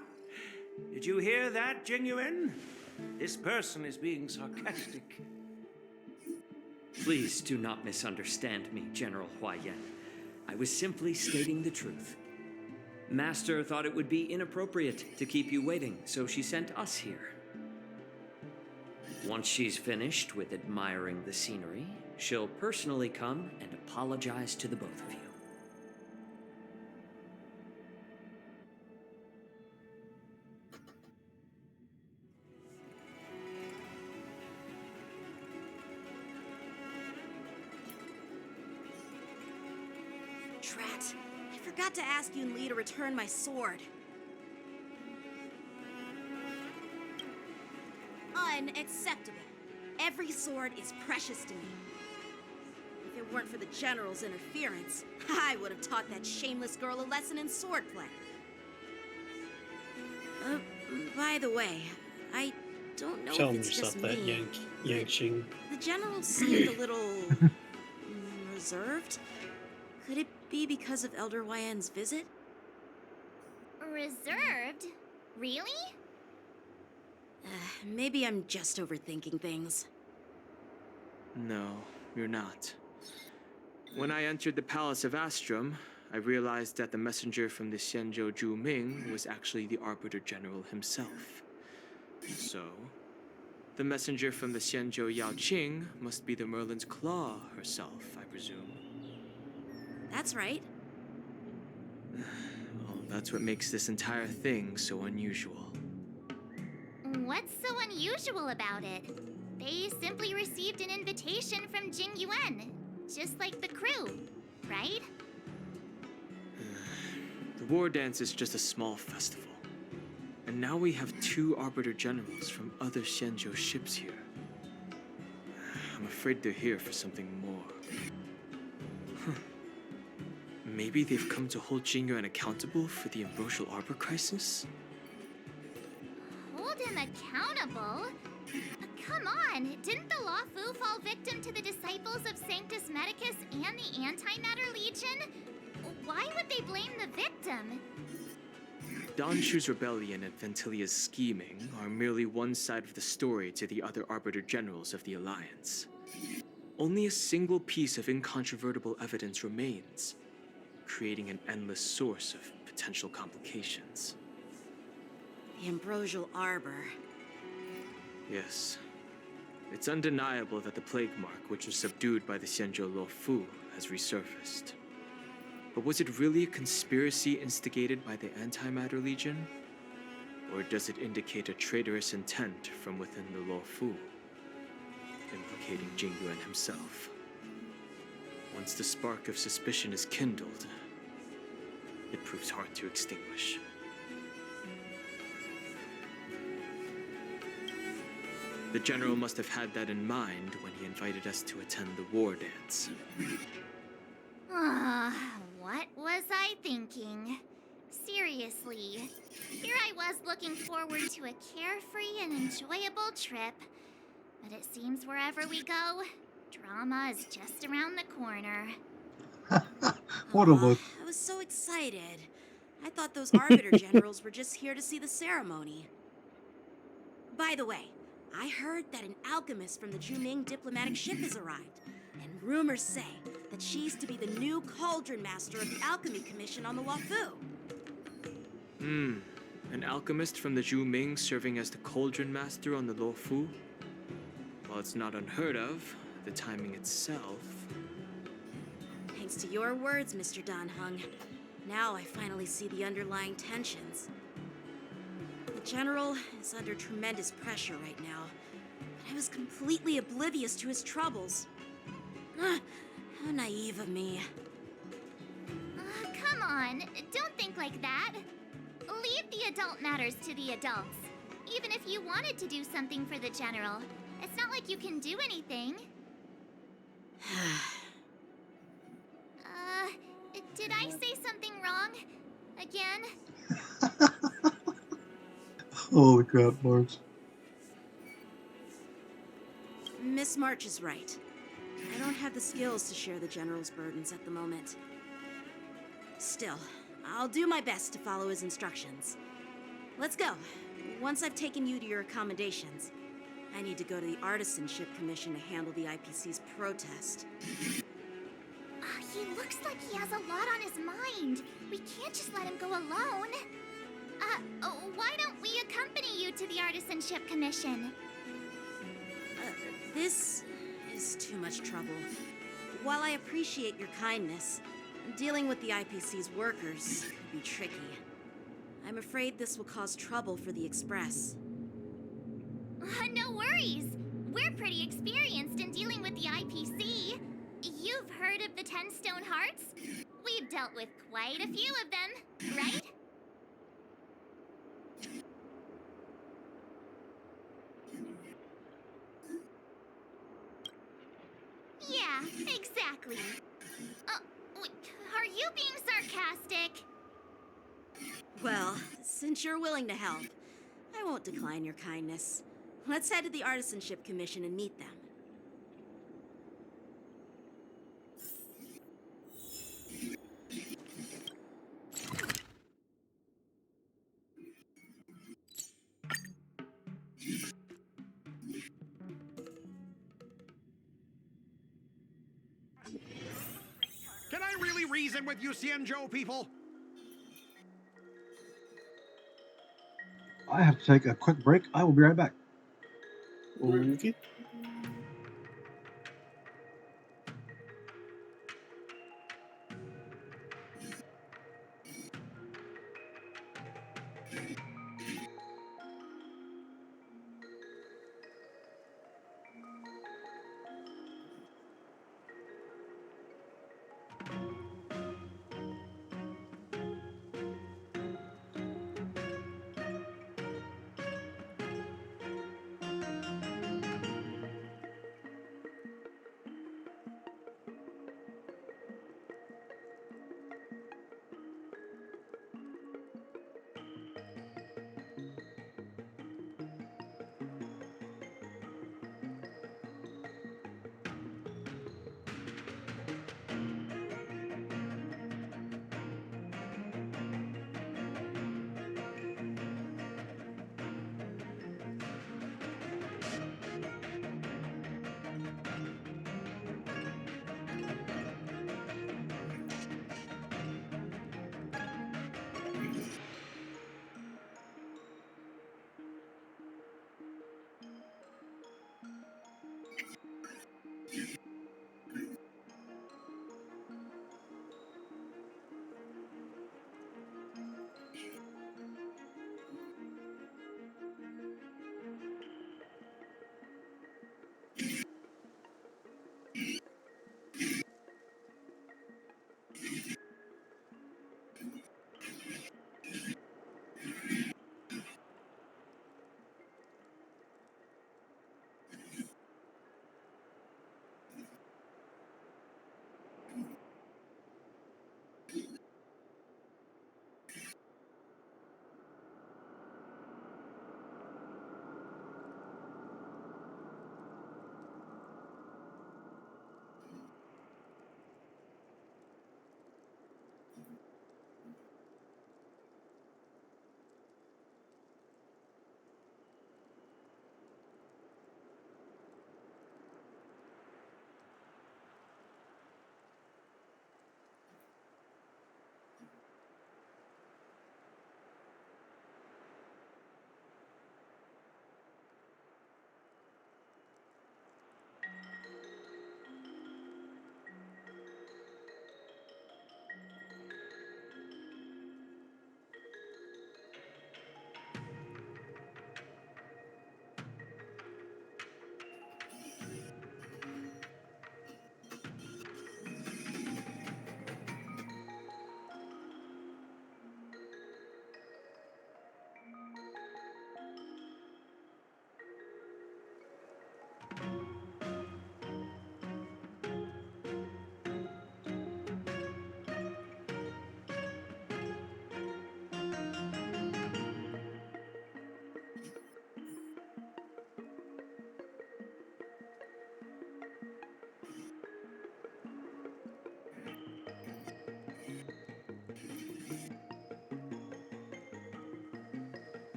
Did you hear that, Jingyuan? This person is being sarcastic. Please do not misunderstand me, General Huayan. I was simply stating the truth. Master thought it would be inappropriate to keep you waiting, so she sent us here. Once she's finished with admiring the scenery, she'll personally come and apologize to the both of you. Drat. I forgot to ask Yun Li to return my sword. Unacceptable. Every sword is precious to me. If it weren't for the General's interference, I would have taught that shameless girl a lesson in swordplay. By the way, I don't know if it's just me. Yanqing. The General seemed a little reserved. Could it be because of Elder Huayan's visit? Reserved? Really? Maybe I'm just overthinking things. No, you're not. When I entered the Palace of Astrum, I realized that the messenger from the Xianzhou Zhu Ming was actually the Arbiter General himself. So, the messenger from the Xianzhou Yao Qing must be the Merlin's Claw herself, I presume. That's right. Well, that's what makes this entire thing so unusual. What's so unusual about it? They simply received an invitation from Jingyuan, just like the crew, right? The war dance is just a small festival. And now we have 2 Arbiter Generals from other Xianzhou ships here. I'm afraid they're here for something more. Maybe they've come to hold Jingyuan accountable for the Ambrosial Arbor crisis? Hold him accountable? Come on, didn't the Luofu fall victim to the disciples of Sanctus Medicus and the Antimatter Legion? Why would they blame the victim? Don Shu's rebellion and Ventilia's scheming are merely one side of the story to the other Arbiter Generals of the Alliance. Only a single piece of incontrovertible evidence remains, creating an endless source of potential complications. The Ambrosial Arbor. Yes. It's undeniable that the plague mark, which was subdued by the Xianzhou Luofu, has resurfaced. But was it really a conspiracy instigated by the Antimatter Legion? Or does it indicate a traitorous intent from within the Luofu, implicating Jing Yuan himself? Once the spark of suspicion is kindled, it proves hard to extinguish. The General must have had that in mind when he invited us to attend the war dance. What was I thinking? Seriously. Here I was looking forward to a carefree and enjoyable trip. But it seems wherever we go, drama is just around the corner. What a look. I was so excited. I thought those Arbiter generals were just here to see the ceremony. By the way, I heard that an alchemist from the Juming diplomatic ship has arrived, and rumors say that she's to be the new cauldron master of the Alchemy Commission on the Luofu. An alchemist from the Zhu Ming serving as the cauldron master on the Luofu? While it's not unheard of, the timing itself... Thanks to your words, Mr. Dan Heng. Now I finally see the underlying tensions. The General is under tremendous pressure right now, but I was completely oblivious to his troubles. How naive of me. Come on, don't think like that. Leave the adult matters to the adults. Even if you wanted to do something for the General, it's not like you can do anything. Did I say something wrong? Again? Holy crap, March. Miss March is right. I don't have the skills to share the General's burdens at the moment. Still, I'll do my best to follow his instructions. Let's go. Once I've taken you to your accommodations, I need to go to the Artisanship Commission to handle the IPC's protest. He looks like he has a lot on his mind. We can't just let him go alone. Why don't we accompany you to the Artisanship Commission? This is too much trouble. While I appreciate your kindness, dealing with the IPC's workers could be tricky. I'm afraid this will cause trouble for the Express. No worries. We're pretty experienced in dealing with the IPC. You've heard of the 10 Stone Hearts? We've dealt with quite a few of them, right? Yeah, exactly. Are you being sarcastic? Well, since you're willing to help, I won't decline your kindness. Let's head to the Artisanship Commission and meet them. Can I really reason with you Xianzhou people? I have to take a quick break. I will be right back. Okay.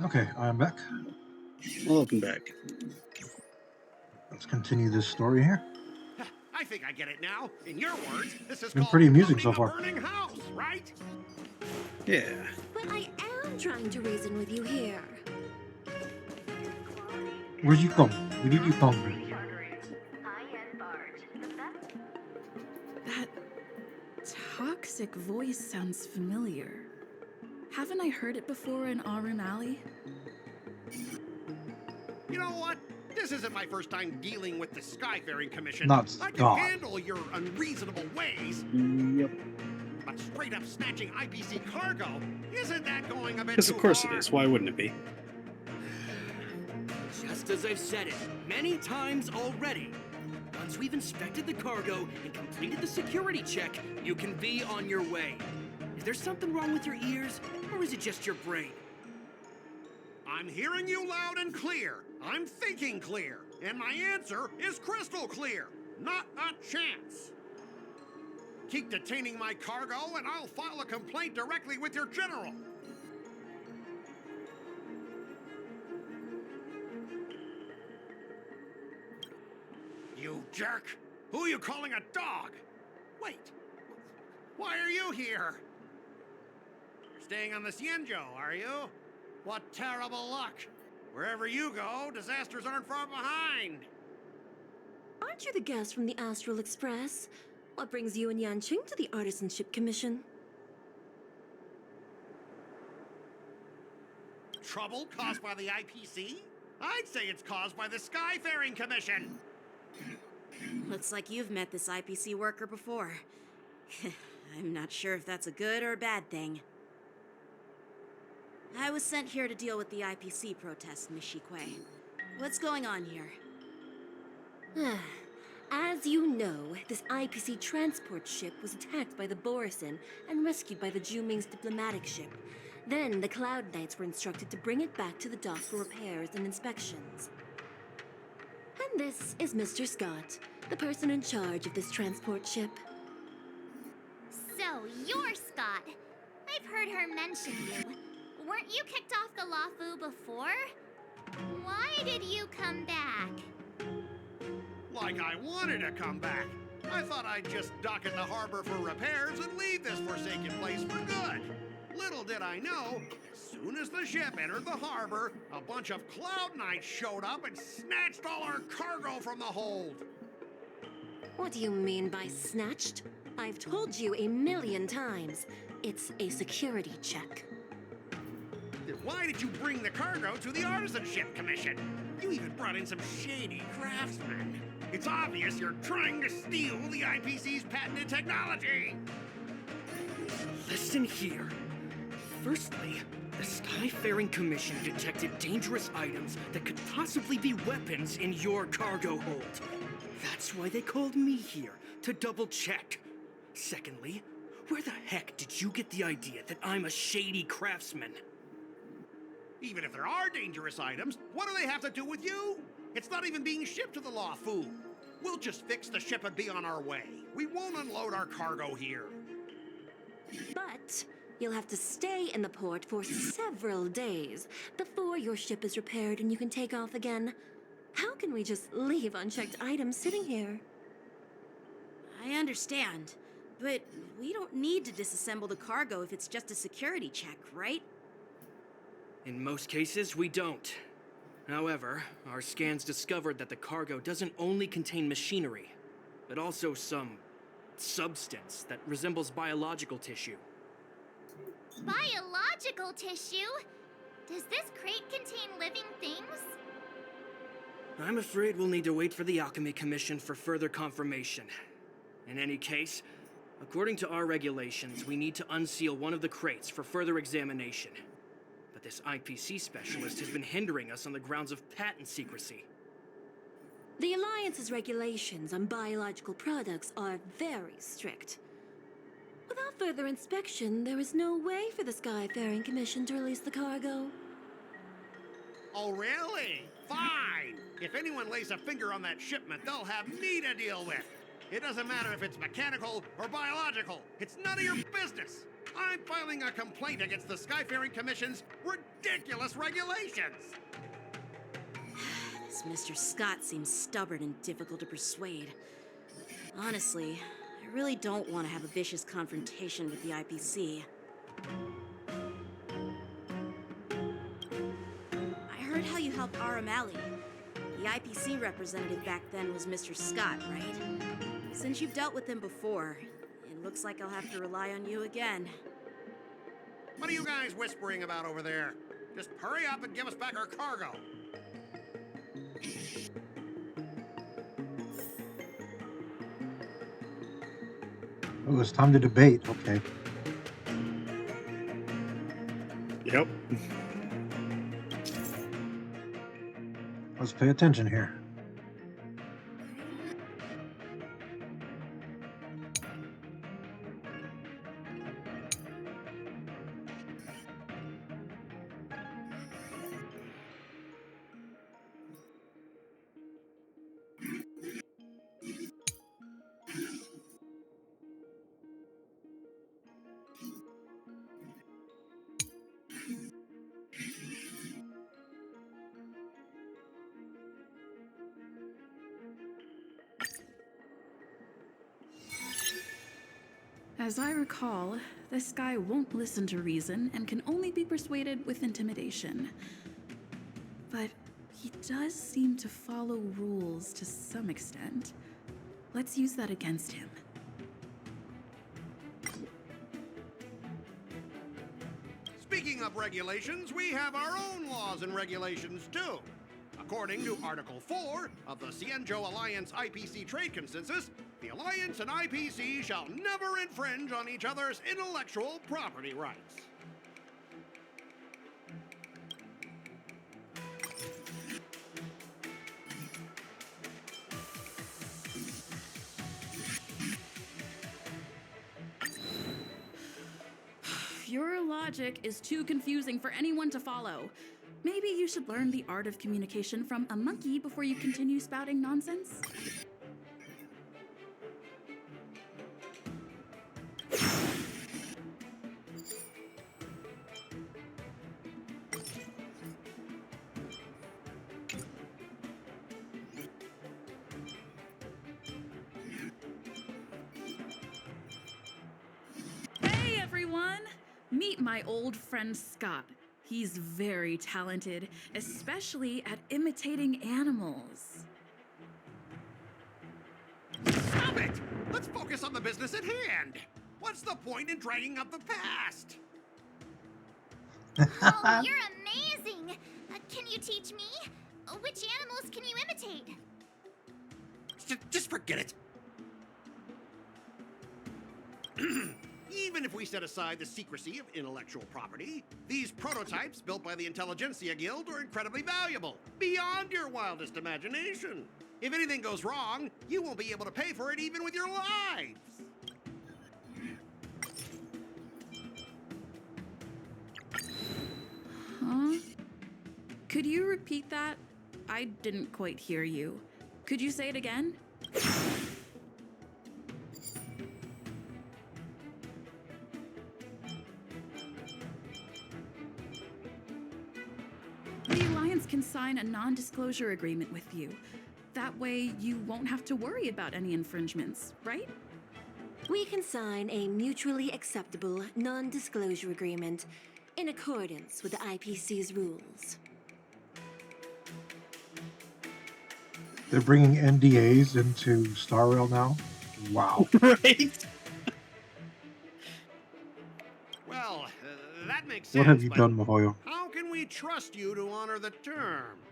Okay, I'm back. Welcome back. Let's continue this story here. I think I get it now. In your words, this is Been called pretty amusing so loading a far. burning house, right? Yeah. But I am trying to reason with you here. Where'd you come? Where did you come from? That toxic voice sounds familiar. Haven't I heard it before in Aurum Alley? You know what? This isn't my first time dealing with the Skyfaring Commission. Not I can God. handle your unreasonable ways. Yep. But straight up snatching IPC cargo, isn't that going a bit Because too of course far? it is. Why wouldn't it be? Just as I've said it many times already. Once we've inspected the cargo and completed the security check, you can be on your way. Is there something wrong with your ears, or is it just your brain? I'm hearing you loud and clear. I'm thinking clear. And my answer is crystal clear. Not a chance. Keep detaining my cargo and I'll file a complaint directly with your general. You jerk! Who are you calling a dog? Wait, why are you here? You're staying on the Cienjo, are you? What terrible luck! Wherever you go, disasters aren't far behind. Aren't you the guest from the Astral Express? What brings you and Yanqing to the Artisanship Commission? Trouble caused by the IPC? I'd say it's caused by the Skyfaring Commission. Looks like you've met this IPC worker before. I'm not sure if that's a good or a bad thing. I was sent here to deal with the IPC protest, Miss Shikui. What's going on here? As you know, this IPC transport ship was attacked by the Borisin and rescued by the Juming's diplomatic ship. Then the Cloud Knights were instructed to bring it back to the dock for repairs and inspections. And this is Mr. Scott, the person in charge of this transport ship. So, you're Scott. I've heard her mention you. Weren't you kicked off the Lafu before? Why did you come back? Like I wanted to come back. I thought I'd just dock at the harbor for repairs and leave this forsaken place for good. Little did I know, as soon as the ship entered the harbor, a bunch of Cloud Knights showed up and snatched all our cargo from the hold. What do you mean by snatched? I've told you 1,000,000 times. It's a security check. Then why did you bring the cargo to the Artisanship Commission? You even brought in some shady craftsmen. It's obvious you're trying to steal the IPC's patented technology. Listen here. Firstly, the Skyfaring Commission detected dangerous items that could possibly be weapons in your cargo hold. That's why they called me here, to double check. Secondly, where the heck did you get the idea that I'm a shady craftsman? Even if there are dangerous items, what do they have to do with you? It's not even being shipped to the Lafu. We'll just fix the ship and be on our way. We won't unload our cargo here. But you'll have to stay in the port for several days before your ship is repaired and you can take off again. How can we just leave unchecked items sitting here? I understand, but we don't need to disassemble the cargo if it's just a security check, right? In most cases, we don't. However, our scans discovered that the cargo doesn't only contain machinery, but also some substance that resembles biological tissue. Biological tissue? Does this crate contain living things? I'm afraid we'll need to wait for the Alchemy Commission for further confirmation. In any case, according to our regulations, we need to unseal one of the crates for further examination. But this IPC specialist has been hindering us on the grounds of patent secrecy. The Alliance's regulations on biological products are very strict. Without further inspection, there is no way for the Skyfaring Commission to release the cargo. Oh, really? Fine. If anyone lays a finger on that shipment, they'll have me to deal with. It doesn't matter if it's mechanical or biological. It's none of your business. I'm filing a complaint against the Skyfaring Commission's ridiculous regulations. This Mr. Scott seems stubborn and difficult to persuade. Honestly, I really don't want to have a vicious confrontation with the IPC. I heard how you helped Aramali. The IPC representative back then was Mr. Scott, right? Since you've dealt with him before, it looks like I'll have to rely on you again. What are you guys whispering about over there? Just hurry up and give us back our cargo. Oh, it's time to debate. Okay. Yep. Let's pay attention here. As I recall, this guy won't listen to reason and can only be persuaded with intimidation. But he does seem to follow rules to some extent. Let's use that against him. Speaking of regulations, we have our own laws and regulations too. According to Article 4 of the Cienjo Alliance IPC Trade Consensus, the Alliance and IPC shall never infringe on each other's intellectual property rights. Your logic is too confusing for anyone to follow. Maybe you should learn the art of communication from a monkey before you continue spouting nonsense? Hey everyone! Meet my old friend Scott. He's very talented, especially at imitating animals. Stop it! Let's focus on the business at hand. What's the point in dragging up the past? Oh, you're amazing! Can you teach me? Which animals can you imitate? Just forget it. Even if we set aside the secrecy of intellectual property, these prototypes built by the Intelligentsia Guild are incredibly valuable, beyond your wildest imagination. If anything goes wrong, you won't be able to pay for it even with your lives. Huh? Could you repeat that? I didn't quite hear you. Could you say it again? The Alliance can sign a non-disclosure agreement with you. That way, you won't have to worry about any infringements, right? We can sign a mutually acceptable non-disclosure agreement in accordance with the IPC's rules. They're bringing NDAs into Star Rail now? Wow. Right? Well, that makes sense. What have you but done, Mahoyo? How can we trust you to honor the terms?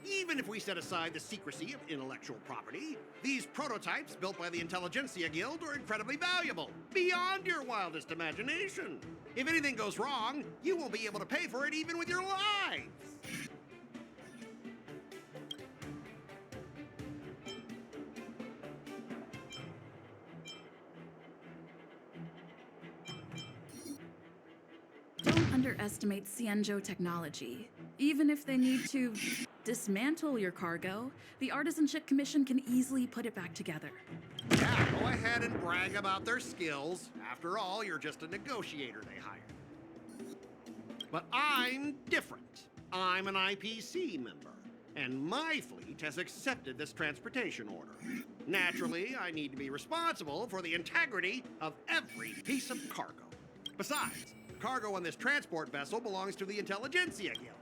Even if we set aside the secrecy of intellectual property, these prototypes built by the Intelligentsia Guild are incredibly valuable, beyond your wildest imagination. If anything goes wrong, you won't be able to pay for it even with your lives. Don't underestimate Cienjo technology. Even if they need to dismantle your cargo, the Artisanship Commission can easily put it back together. Yeah, go ahead and brag about their skills. After all, you're just a negotiator they hired. But I'm different. I'm an IPC member, and my fleet has accepted this transportation order. Naturally, I need to be responsible for the integrity of every piece of cargo. Besides, cargo on this transport vessel belongs to the Intelligentsia Guild.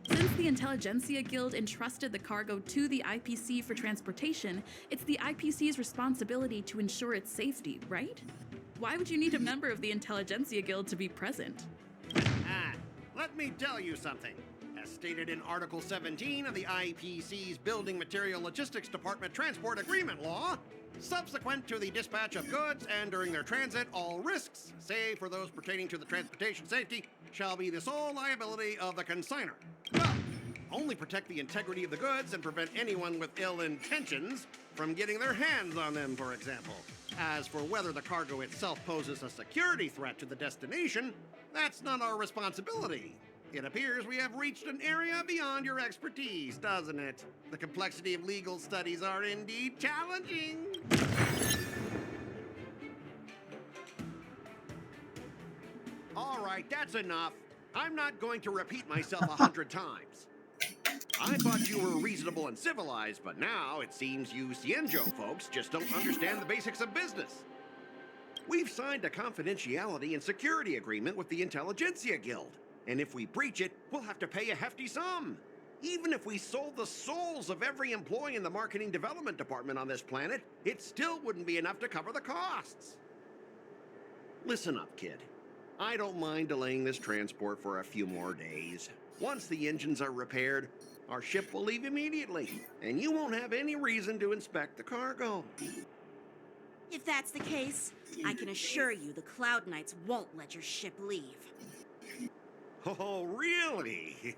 Since the Intelligentsia Guild entrusted the cargo to the IPC for transportation, it's the IPC's responsibility to ensure its safety, right? Why would you need a member of the Intelligentsia Guild to be present? Let me tell you something. As stated in Article 17 of the IPC's Building Material Logistics Department Transport Agreement Law, subsequent to the dispatch of goods and during their transit, all risks, save for those pertaining to the transportation safety, shall be the sole liability of the consignor. Well, only protect the integrity of the goods and prevent anyone with ill intentions from getting their hands on them, for example. As for whether the cargo itself poses a security threat to the destination, that's not our responsibility. It appears we have reached an area beyond your expertise, doesn't it? The complexity of legal studies are indeed challenging. All right, that's enough. I'm not going to repeat myself 100 times. I thought you were reasonable and civilized, but now it seems you Cienjo folks just don't understand the basics of business. We've signed a confidentiality and security agreement with the Intelligentsia Guild, and if we breach it, we'll have to pay a hefty sum. Even if we sold the souls of every employee in the Marketing Development Department on this planet, it still wouldn't be enough to cover the costs. Listen up, kid. I don't mind delaying this transport for a few more days. Once the engines are repaired, our ship will leave immediately, and you won't have any reason to inspect the cargo. If that's the case, I can assure you the Cloud Knights won't let your ship leave. Oh, really?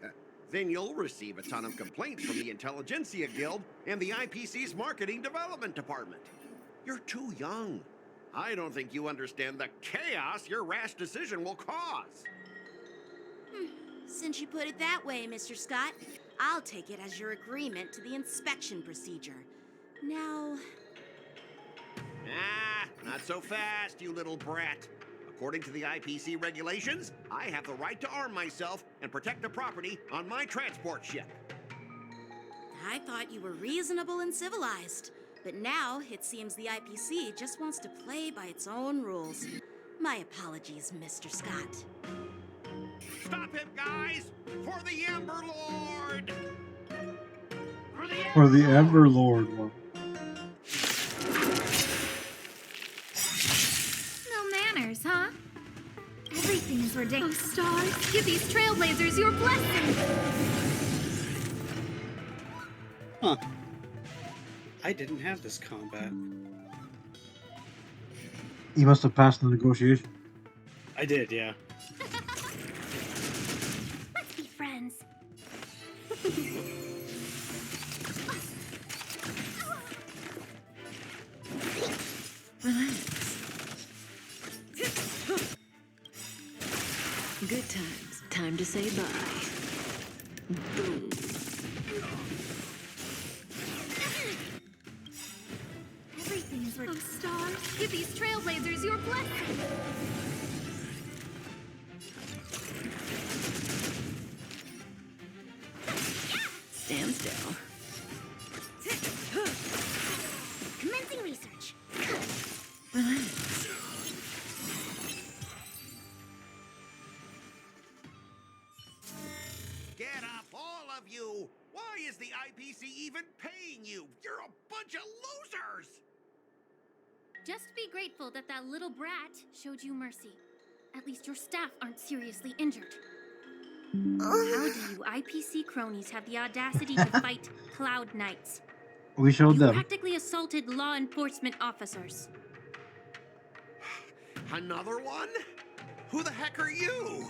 Then you'll receive a ton of complaints from the Intelligentsia Guild and the IPC's Marketing Development Department. You're too young. I don't think you understand the chaos your rash decision will cause. Since you put it that way, Mr. Scott, I'll take it as your agreement to the inspection procedure. Now... Not so fast, you little brat. According to the IPC regulations, I have the right to arm myself and protect the property on my transport ship. I thought you were reasonable and civilized, but now it seems the IPC just wants to play by its own rules. My apologies, Mr. Scott. Stop him, guys! For the Ember Lord! For the Everlord one. No manners, huh? Everything's ridiculous. Oh, stars, give these trailblazers your blessing! Huh. I didn't have this combat. You must have passed the negotiation. I did, yeah. Let's be friends. Relax. Good times. Time to say bye. Boom. Everything's ridiculous. Oh, stars, give these trailblazers your blessing! Stand still. Commencing research. Relax. Get up, all of you! Why is the IPC even paying you? You're a bunch of losers! Just be grateful that that little brat showed you mercy. At least your staff aren't seriously injured. How do you IPC cronies have the audacity to fight Cloud Knights? We showed You them. practically assaulted law enforcement officers. Another one? Who the heck are you?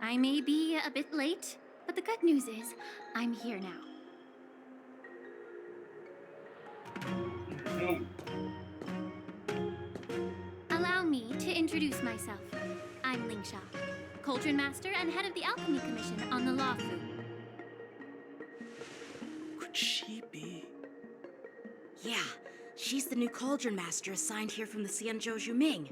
I may be a bit late, but the good news is I'm here now. Allow me to introduce myself. I'm Ling Sha, Cauldron Master and head of the Alchemy Commission on the Luofu. Could she be? Yeah, she's the new Cauldron Master assigned here from the Xianzhou Zhuming.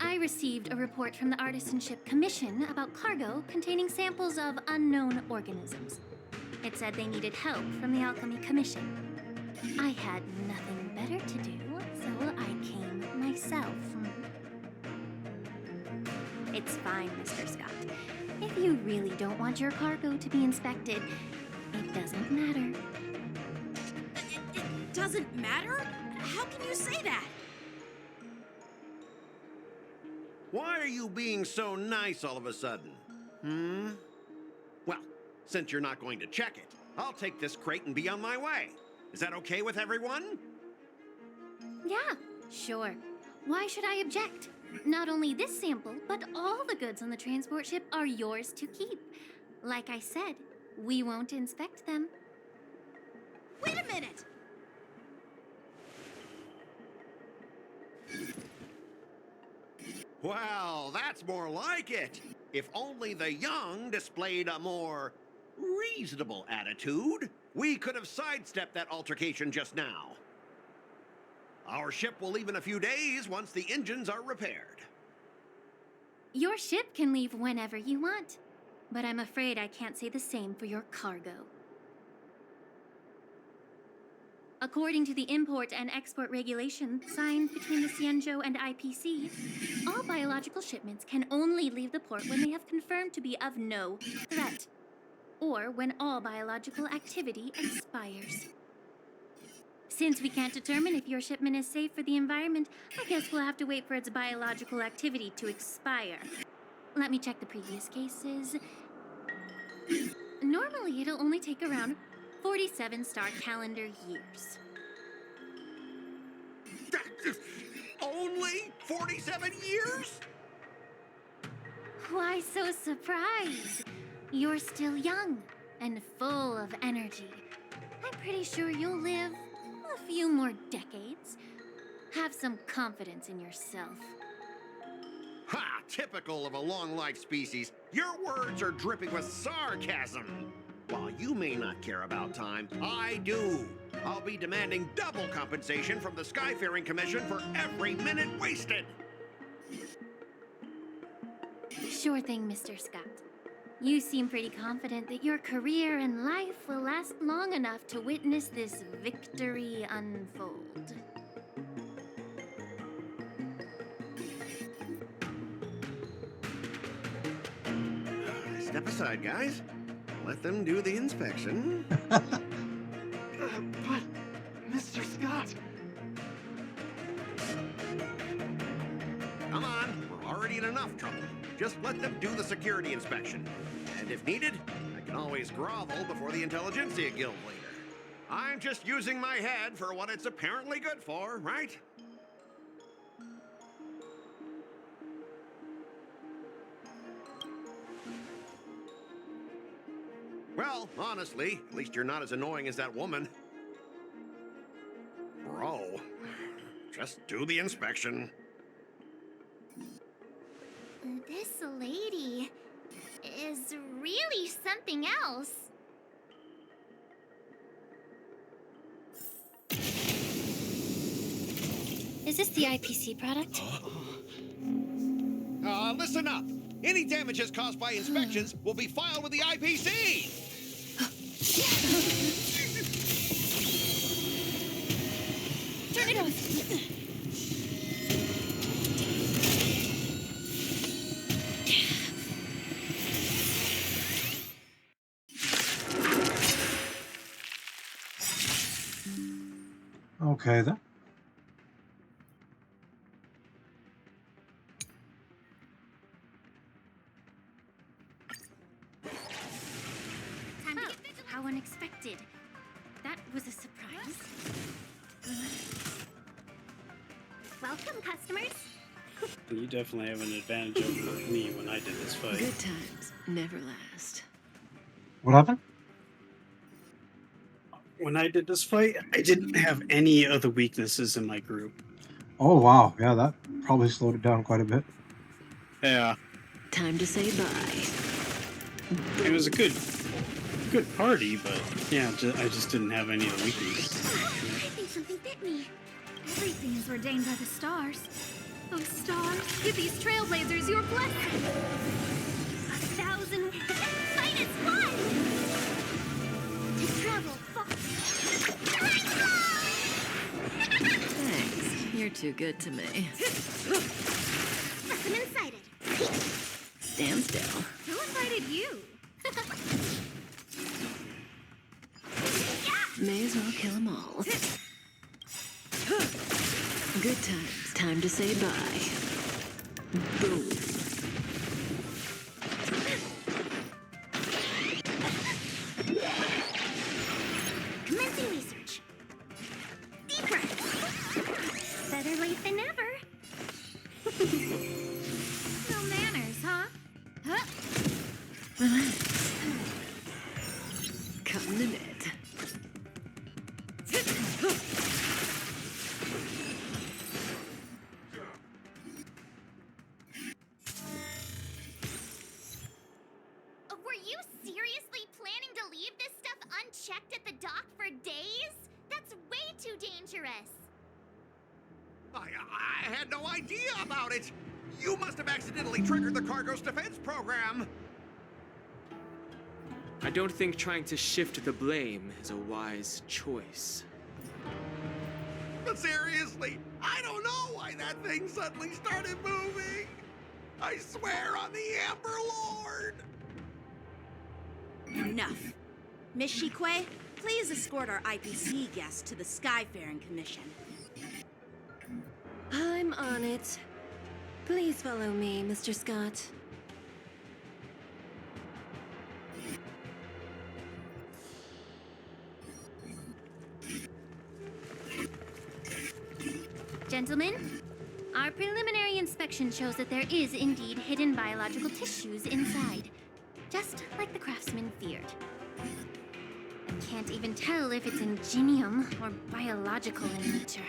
I received a report from the Artisanship Commission about cargo containing samples of unknown organisms. It said they needed help from the Alchemy Commission. I had nothing better to do, so I came myself. It's fine, Mr. Scott. If you really don't want your cargo to be inspected, it doesn't matter. It doesn't matter? How can you say that? Why are you being so nice all of a sudden? Well, since you're not going to check it, I'll take this crate and be on my way. Is that okay with everyone? Yeah, sure. Why should I object? Not only this sample, but all the goods on the transport ship are yours to keep. Like I said, we won't inspect them. Wait a minute! Well, that's more like it. If only the young displayed a more reasonable attitude, we could have sidestepped that altercation just now. Our ship will leave in a few days once the engines are repaired. Your ship can leave whenever you want, but I'm afraid I can't say the same for your cargo. According to the import and export regulations signed between the Xianzhou and IPC, all biological shipments can only leave the port when they have confirmed to be of no threat, or when all biological activity expires. Since we can't determine if your shipment is safe for the environment, I guess we'll have to wait for its biological activity to expire. Let me check the previous cases. Normally, it'll only take around 47 star calendar years. Only 47 years? Why so surprised? You're still young and full of energy. I'm pretty sure you'll live a few more decades. Have some confidence in yourself. Ha! Typical of a long-life species. Your words are dripping with sarcasm. While you may not care about time, I do. I'll be demanding double compensation from the Skyfaring Commission for every minute wasted. Sure thing, Mr. Scott. You seem pretty confident that your career and life will last long enough to witness this victory unfold. Step aside, guys. Let them do the inspection. But, Mr. Scott... Come on, we're already in enough trouble. Just let them do the security inspection. And if needed, I can always grovel before the Intelligentsia Guild later. I'm just using my head for what it's apparently good for, right? Well, honestly, at least you're not as annoying as that woman. Bro, just do the inspection. This lady is really something else. Is this the IPC product? Listen up. Any damages caused by inspections will be filed with the IPC. Turn it on. Okay then. Time to get vigilant. How unexpected. That was a surprise. Welcome, customers. You definitely have an advantage over me when I did this fight. Good times never last. What happened? When I did this fight, I didn't have any of the weaknesses in my group. Oh wow, yeah, that probably slowed it down quite a bit. Yeah. Time to say bye. It was a good party, but yeah, I just didn't have any of the weaknesses. I think something bit me. Everything is ordained by the stars. Oh, stars, give these trailblazers your blessing. 1,000 fight is fun! To travel far. Thanks. You're too good to me. I'm incited. Stand still. Who invited you? May as well kill them all. Good times. Time to say bye. Boom. Commencing research. Deeper. Better late than never. No manners, huh? Huh? Relax. Cut in the net. Were you seriously planning to leave this stuff unchecked at the dock for days? That's way too dangerous. I had no idea about it. You must have accidentally triggered the cargo's defense program. I don't think trying to shift the blame is a wise choice. But seriously, I don't know why that thing suddenly started moving. I swear on the Amber Lord. Enough. Miss Shikwe, please escort our IPC guests to the Skyfaring Commission. I'm on it. Please follow me, Mr. Scott. Gentlemen, our preliminary inspection shows that there is indeed hidden biological tissues inside, just like the craftsman feared. I can't even tell if it's ingenium or biological in nature.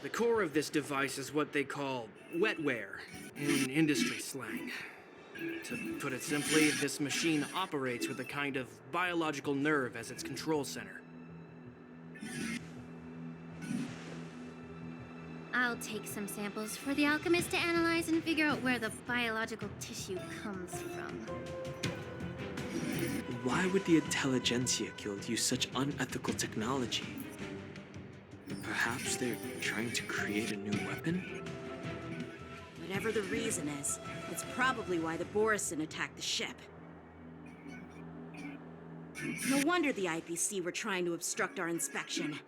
The core of this device is what they call wetware in industry slang. To put it simply, this machine operates with a kind of biological nerve as its control center. I'll take some samples for the alchemist to analyze and figure out where the biological tissue comes from. Why would the Intelligentsia Guild use such unethical technology? Perhaps they're trying to create a new weapon? Whatever the reason is, it's probably why the Borisin attacked the ship. No wonder the IPC were trying to obstruct our inspection.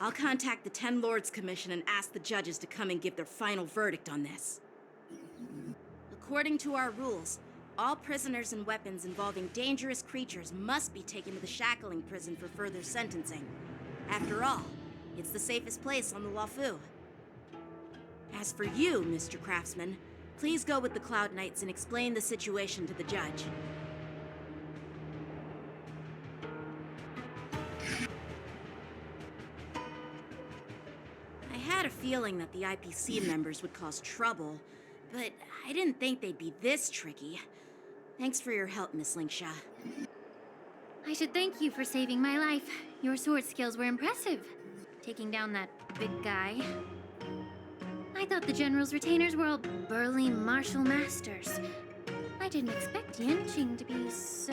I'll contact the Ten Lords Commission and ask the judges to come and give their final verdict on this. According to our rules, all prisoners and weapons involving dangerous creatures must be taken to the Shackling prison for further sentencing. After all, it's the safest place on the Luofu. As for you, Mr. Craftsman, please go with the Cloud Knights and explain the situation to the judge. I had a feeling that the IPC members would cause trouble, but I didn't think they'd be this tricky. Thanks for your help, Miss Linksha. I should thank you for saving my life. Your sword skills were impressive. Taking down that big guy. I thought the General's retainers were all burly martial masters. I didn't expect Yanqing to be so...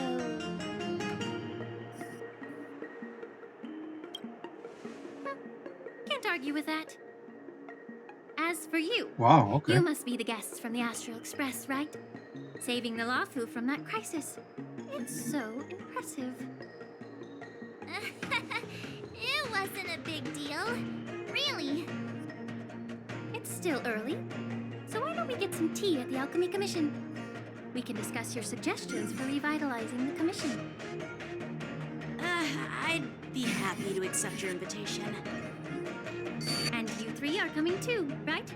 Can't argue with that. As for you, Wow, okay. you must be the guests from the Astral Express, right? Saving the Luofu from that crisis. It's so impressive. It wasn't a big deal. Really. It's still early, so why don't we get some tea at the Alchemy Commission? We can discuss your suggestions for revitalizing the commission. I'd be happy to accept your invitation. And you three are coming too, right?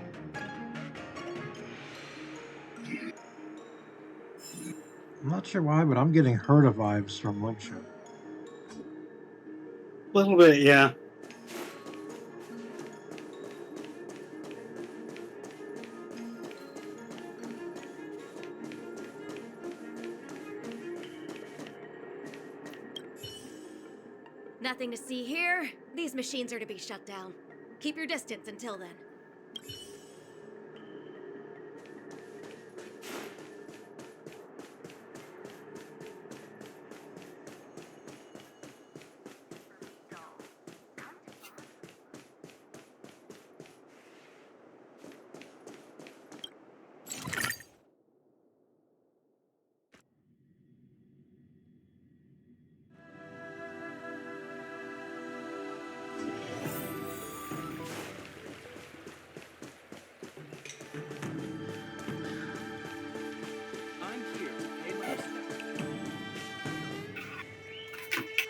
I'm not sure why, but I'm getting Herta vibes from Lingsha. A little bit, yeah. Nothing to see here. These machines are to be shut down. Keep your distance until then.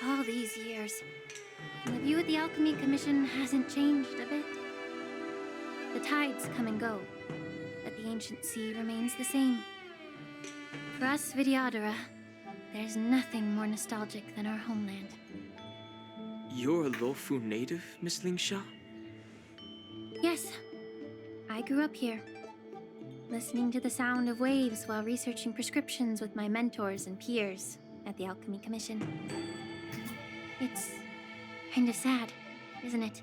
All these years, and the view of the Alchemy Commission hasn't changed a bit. The tides come and go, but the ancient sea remains the same. For us Vidyadhara, there's nothing more nostalgic than our homeland. You're a Luofu native, Miss Lingsha? Yes, I grew up here, listening to the sound of waves while researching prescriptions with my mentors and peers at the Alchemy Commission. It's kinda sad, isn't it?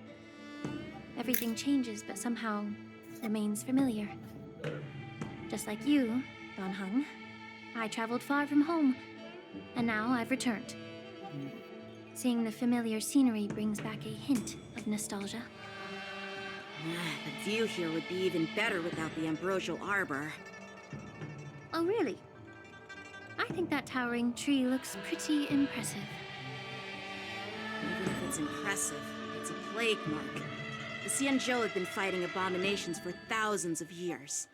Everything changes, but somehow remains familiar. Just like you, Dan Heng, I traveled far from home, and now I've returned. Seeing the familiar scenery brings back a hint of nostalgia. The view here would be even better without the Ambrosial Arbor. Oh, really? I think that towering tree looks pretty impressive. Even if it's impressive, it's a plague mark. The Xianzhou have been fighting abominations for thousands of years.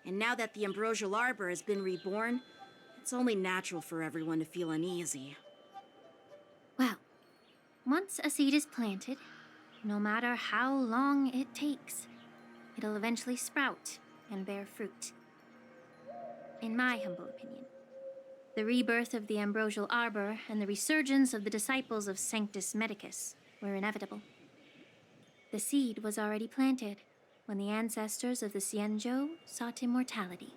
And now that the Ambrosial Arbor has been reborn, it's only natural for everyone to feel uneasy. Well, once a seed is planted, no matter how long it takes, it'll eventually sprout and bear fruit. In my humble opinion, the rebirth of the Ambrosial Arbor and the resurgence of the disciples of Sanctus Medicus were inevitable. The seed was already planted when the ancestors of the Xianzhou sought immortality.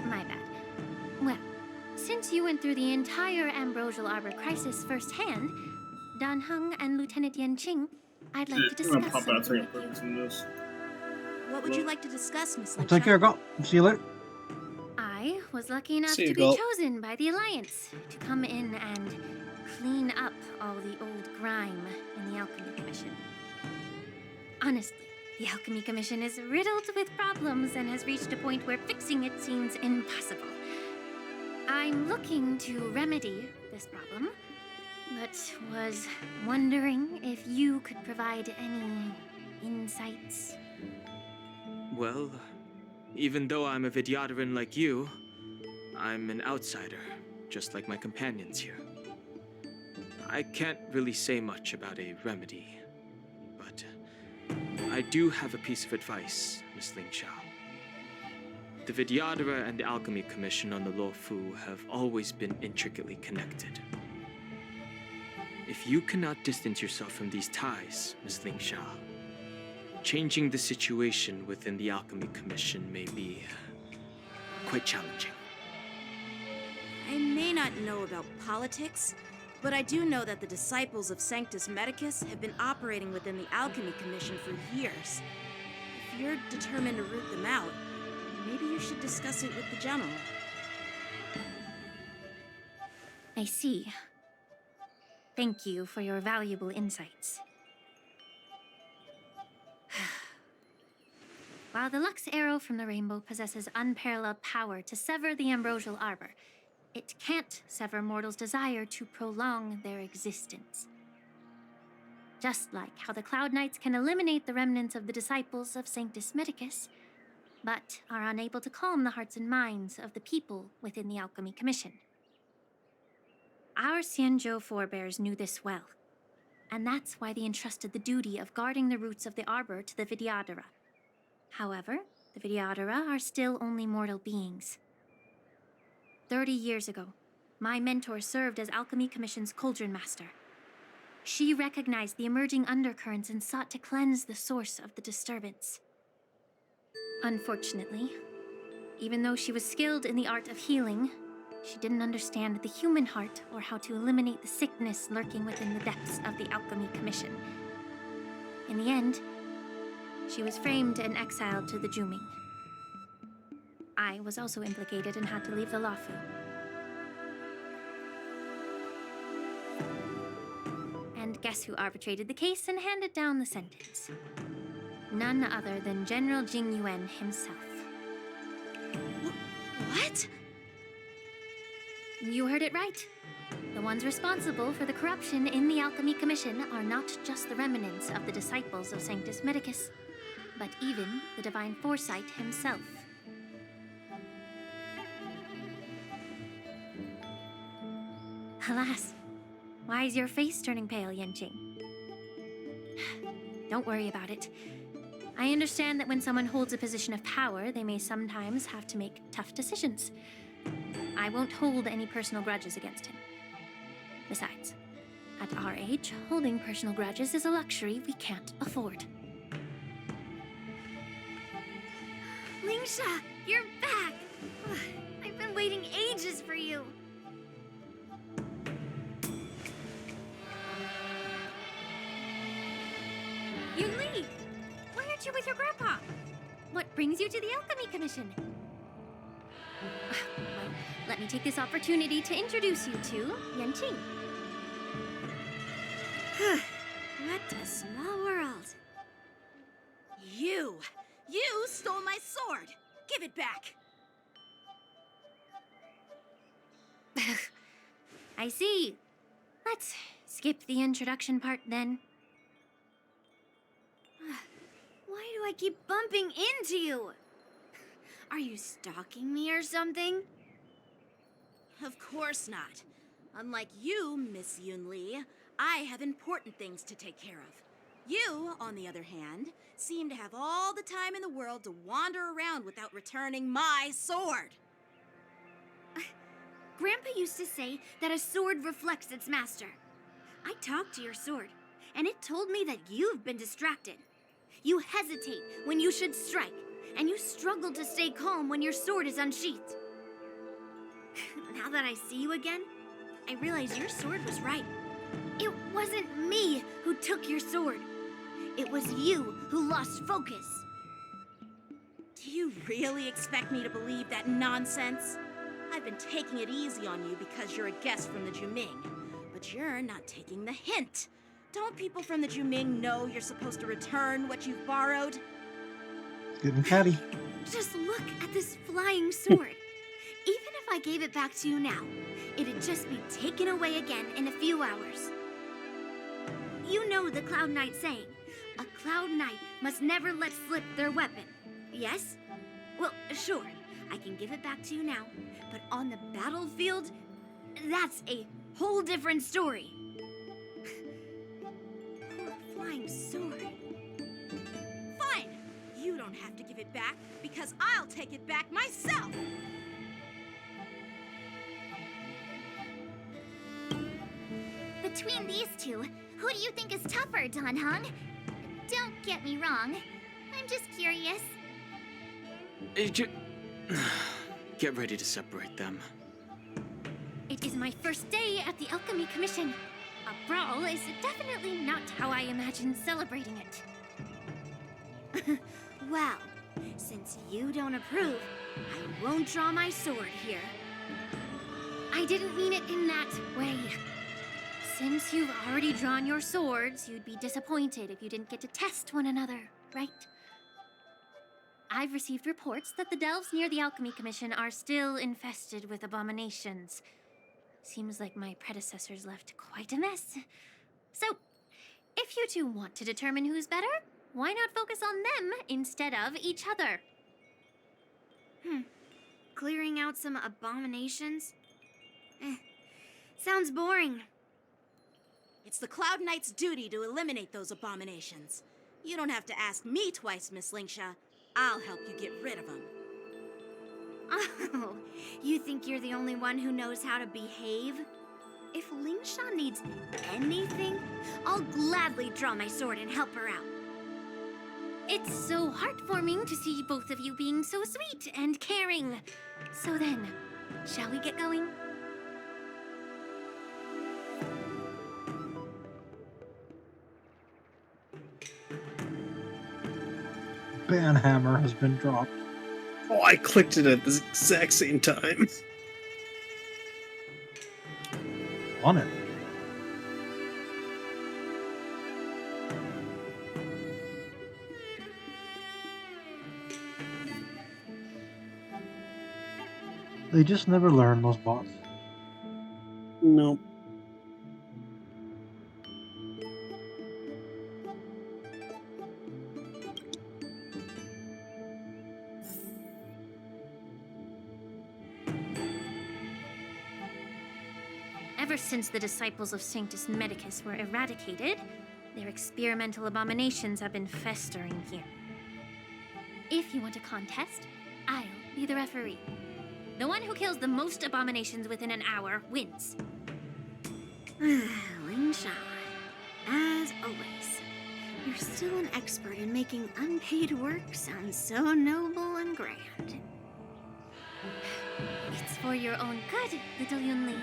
My bad. Well, since you went through the entire Ambrosial Arbor crisis firsthand, Dan Heng and Lieutenant Yan Qing, I'd like to discuss something with you. What would you like to discuss, Miss Lingsha? Take care, go. See you later. I was lucky enough See you, to be Gulp. chosen by the Alliance to come in and clean up all the old grime in the Alchemy Commission. Honestly, the Alchemy Commission is riddled with problems and has reached a point where fixing it seems impossible. I'm looking to remedy this problem, but was wondering if you could provide any insights. Well, even though I'm a Vidyadharan like you, I'm an outsider, just like my companions here. I can't really say much about a remedy, but I do have a piece of advice, Miss Lingsha. The Vidyadhara and the Alchemy Commission on the Luofu have always been intricately connected. If you cannot distance yourself from these ties, Miss Lingsha, changing the situation within the Alchemy Commission may be quite challenging. I may not know about politics, but I do know that the disciples of Sanctus Medicus have been operating within the Alchemy Commission for years. If you're determined to root them out, maybe you should discuss it with the General. I see. Thank you for your valuable insights. While the Lux Arrow from the Rainbow possesses unparalleled power to sever the Ambrosial Arbor, it can't sever mortals' desire to prolong their existence. Just like how the Cloud Knights can eliminate the remnants of the disciples of Sanctus Medicus, but are unable to calm the hearts and minds of the people within the Alchemy Commission. Our Xianzhou forebears knew this well, and that's why they entrusted the duty of guarding the roots of the arbor to the Vidyadhara. However, the Vidyadhara are still only mortal beings. 30 years ago, my mentor served as Alchemy Commission's Cauldron Master. She recognized the emerging undercurrents and sought to cleanse the source of the disturbance. Unfortunately, even though she was skilled in the art of healing, she didn't understand the human heart or how to eliminate the sickness lurking within the depths of the Alchemy Commission. In the end, she was framed and exiled to the Juming. I was also implicated and had to leave the Luofu. And guess who arbitrated the case and handed down the sentence? None other than General Jing Yuan himself. What? You heard it right. The ones responsible for the corruption in the Alchemy Commission are not just the remnants of the disciples of Sanctus Medicus, but even the Divine Foresight himself. Alas, why is your face turning pale, Yanqing? Don't worry about it. I understand that when someone holds a position of power, they may sometimes have to make tough decisions. I won't hold any personal grudges against him. Besides, at our age, holding personal grudges is a luxury we can't afford. Lingsha, you're back! I've been waiting ages for you. Yunli! Why aren't you with your grandpa? What brings you to the Alchemy Commission? Well, let me take this opportunity to introduce you to Yanqing. What a small world. You stole my sword! Give it back! I see. Let's skip the introduction part then. Why do I keep bumping into you? Are you stalking me or something? Of course not. Unlike you, Miss Yunli, I have important things to take care of. You, on the other hand, seem to have all the time in the world to wander around without returning my sword. Grandpa used to say that a sword reflects its master. I talked to your sword, and it told me that you've been distracted. You hesitate when you should strike, and you struggle to stay calm when your sword is unsheathed. Now that I see you again, I realize your sword was right. It wasn't me who took your sword. It was you who lost focus. Do you really expect me to believe that nonsense? I've been taking it easy on you because you're a guest from the Juming, but you're not taking the hint. Don't people from the Juming know you're supposed to return what you've borrowed? Getting catty. Just look at this flying sword. Even if I gave it back to you now, it'd just be taken away again in a few hours. You know the Cloud Knight saying, a Cloud Knight must never let slip their weapon, yes? Well, sure, I can give it back to you now, but on the battlefield, that's a whole different story. Poor flying sword. Fine! You don't have to give it back, because I'll take it back myself! Between these two, who do you think is tougher, Dan Heng? Don't get me wrong. I'm just curious. Get ready to separate them. It is my first day at the Alchemy Commission. A brawl is definitely not how I imagined celebrating it. Well, since you don't approve, I won't draw my sword here. I didn't mean it in that way. Since you've already drawn your swords, you'd be disappointed if you didn't get to test one another, right? I've received reports that the delves near the Alchemy Commission are still infested with abominations. Seems like my predecessors left quite a mess. So, If you two want to determine who's better, why not focus on them instead of each other? Clearing out some abominations? Sounds boring. It's the Cloud Knight's duty to eliminate those abominations. You don't have to ask me twice, Miss Lingsha. I'll help you get rid of them. Oh, you think you're the only one who knows how to behave? If Lingsha needs anything, I'll gladly draw my sword and help her out. It's so heartwarming to see both of you being so sweet and caring. So then, shall we get going? Banhammer has been dropped. Oh, I clicked it at the exact same time. On it. They just never learn, those bots. Nope. Ever since the disciples of Sanctus Medicus were eradicated, their experimental abominations have been festering here. If you want a contest, I'll be the referee. The one who kills the most abominations within an hour wins. Lingsha, as always, you're still an expert in making unpaid work sound so noble and grand. It's for your own good, little Yunli.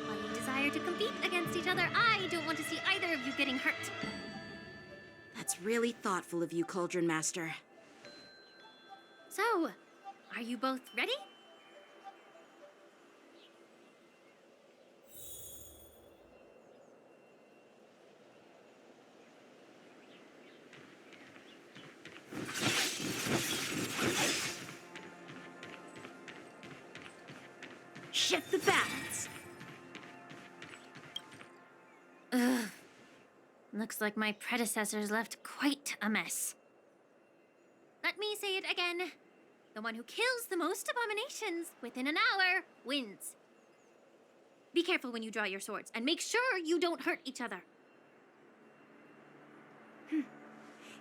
While you desire to compete against each other, I don't want to see either of you getting hurt. That's really thoughtful of you, Cauldron Master. So, are you both ready? Shift the balance. Ugh. Looks like my predecessors left quite a mess. Let me say it again. The one who kills the most abominations within an hour wins. Be careful when you draw your swords, and make sure you don't hurt each other.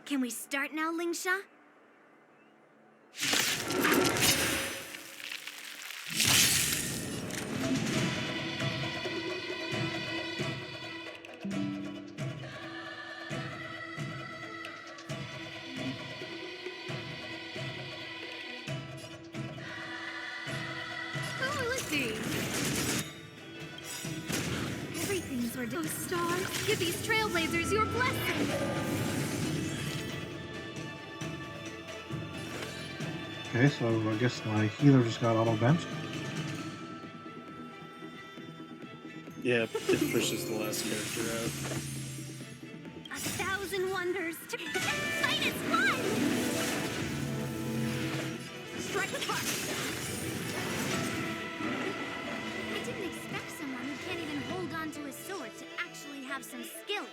Can we start now, Lingsha? Oh, let's see. Everything's ready. Oh, stars, give these trailblazers your blessing. Okay, so I guess my healer just got auto-benched. Yeah, it pushes the last character out. 1,000 wonders to fight as one! Strike the part! I didn't expect someone who can't even hold on to his sword to actually have some skill.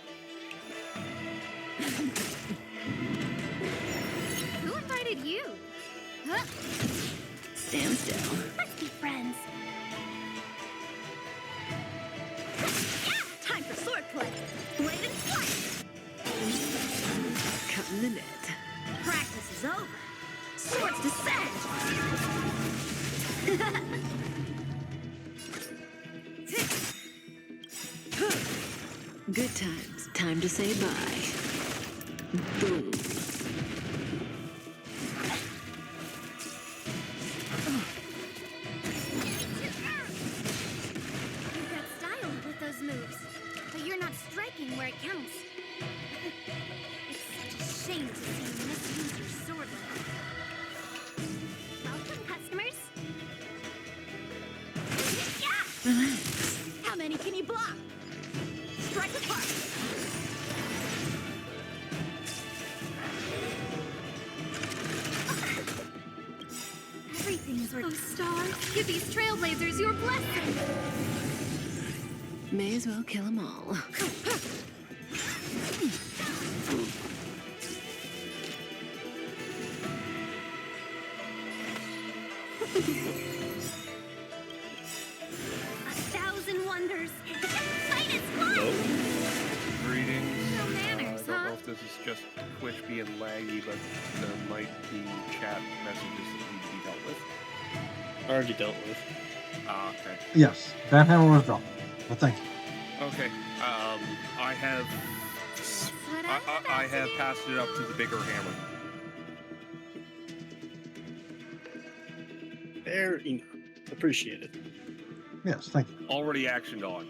Who invited you? Huh? Stand still. Let's be friends. Time for swordplay! Blade and flight! Cutting the net. Practice is over! Swords descend! Good times. Time to say bye. Boom. You've got style with those moves, but you're not striking where it counts. It's such a shame to see you misuse your sword like that. Welcome, customers. Relax. How many can you block? Strike the part. Everything's ready. Oh, stars, give these trailblazers your blessing. May as well kill them all. 1,000 wonders. Titus, what? Greetings. No manners, I don't huh? know if this is just Twitch being laggy, but there might be chat messages that need to be dealt with. Already dealt with. Ah, okay. Yes, that hammer was dropped. But thank you. Okay. I have. I have passed it up to the bigger hammer. Fair enough. Appreciate it. Yes, thank you. Already actioned on.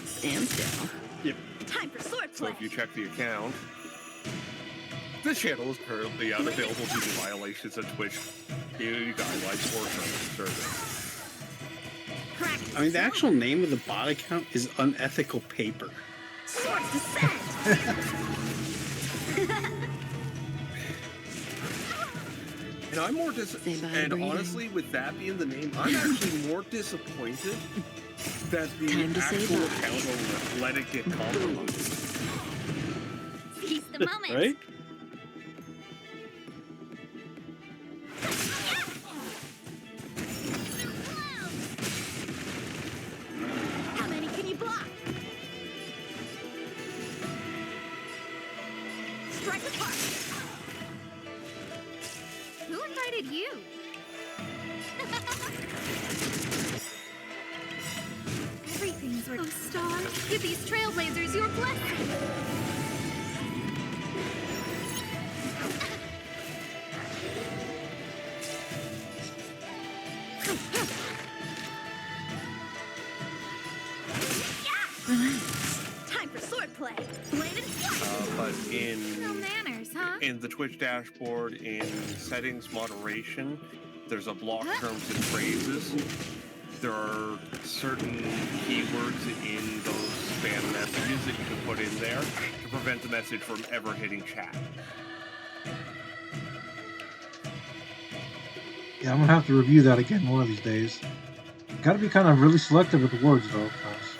Stand still. Yep. Time for sword So play. if you check the account, this channel is currently unavailable due to violations of Twitch community guidelines for service. I mean, the actual name of the bot account is Unethical Paper. Swords descent. And I'm more and honestly, with that being the name, I'm actually more disappointed that the Time to say actual bye. account will let it get compromised. Seize the moment. Right? How many can you block? Strike apart. Who invited you? Everything's worth. Oh, Star, give these trailblazers your blessing. Time for sword play. Blade and flight. But No manners, huh? in the Twitch dashboard, in settings moderation, there's a block terms and phrases. There are certain keywords in those spam messages that you can put in there to prevent the message from ever hitting chat. Yeah, I'm gonna have to review that again one of these days. Got to be kind of really selective with the words, though. 'Cause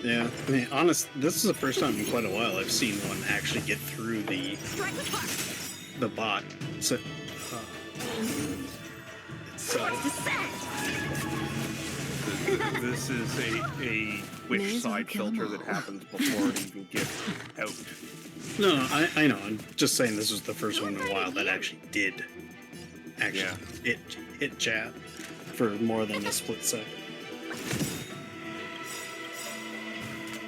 Yeah, I mean, honest, this is the first time in quite a while I've seen one actually get through the bot. So, This is a May Twitch as well side kill 'em filter that all. happens before it even gets out. no, I know. I'm just saying this was the first one in a while that actually did hit chat for more than a split second.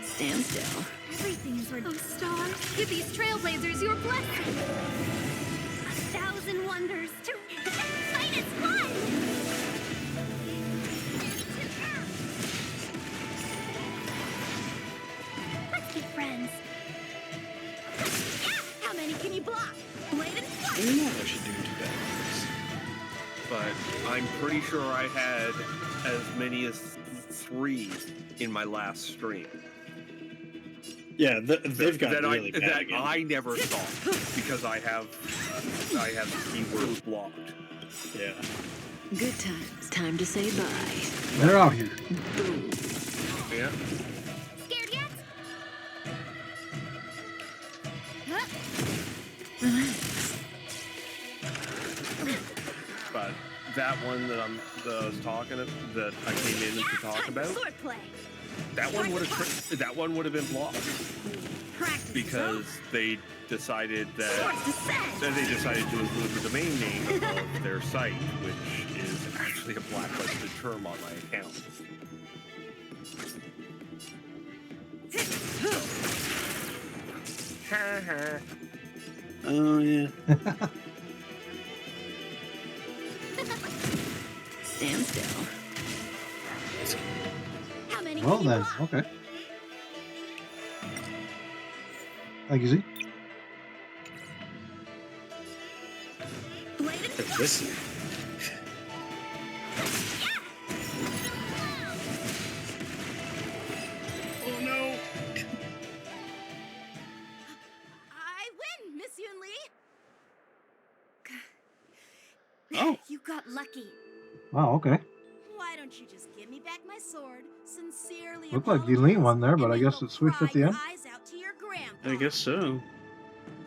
Stand still. Everything's worth. Oh, Star, give these trailblazers your blessing. 1,000 wonders to Titus, what? Let's be friends. How many can you block? Blade and I flight. don't know if I should do too bad with But I'm pretty sure I had as many as 3 in my last stream. this. Yeah, they've got that really bad that again. I never saw because I have keywords blocked. Yeah. Good times. Time to say bye. they're out here. Boom. Yeah. Scared yet? Relax. But that one that I was talking that I came in to talk about, Sword play. that one would have been blocked Practice. because they decided to include the domain name of their site, which is actually a blacklisted term on my account. Oh yeah. Stand still. How many Well can you then, block? okay. Thank you, Z. Blade and flight. Listen. Oh no! I win, Miss Yun Li. Oh. You got lucky. Wow, okay. Why don't you just give me back my sword? Sincerely. Looked like you leaned one there, but I and guess then it switched at the end. eyes out to your grandpa. I guess so.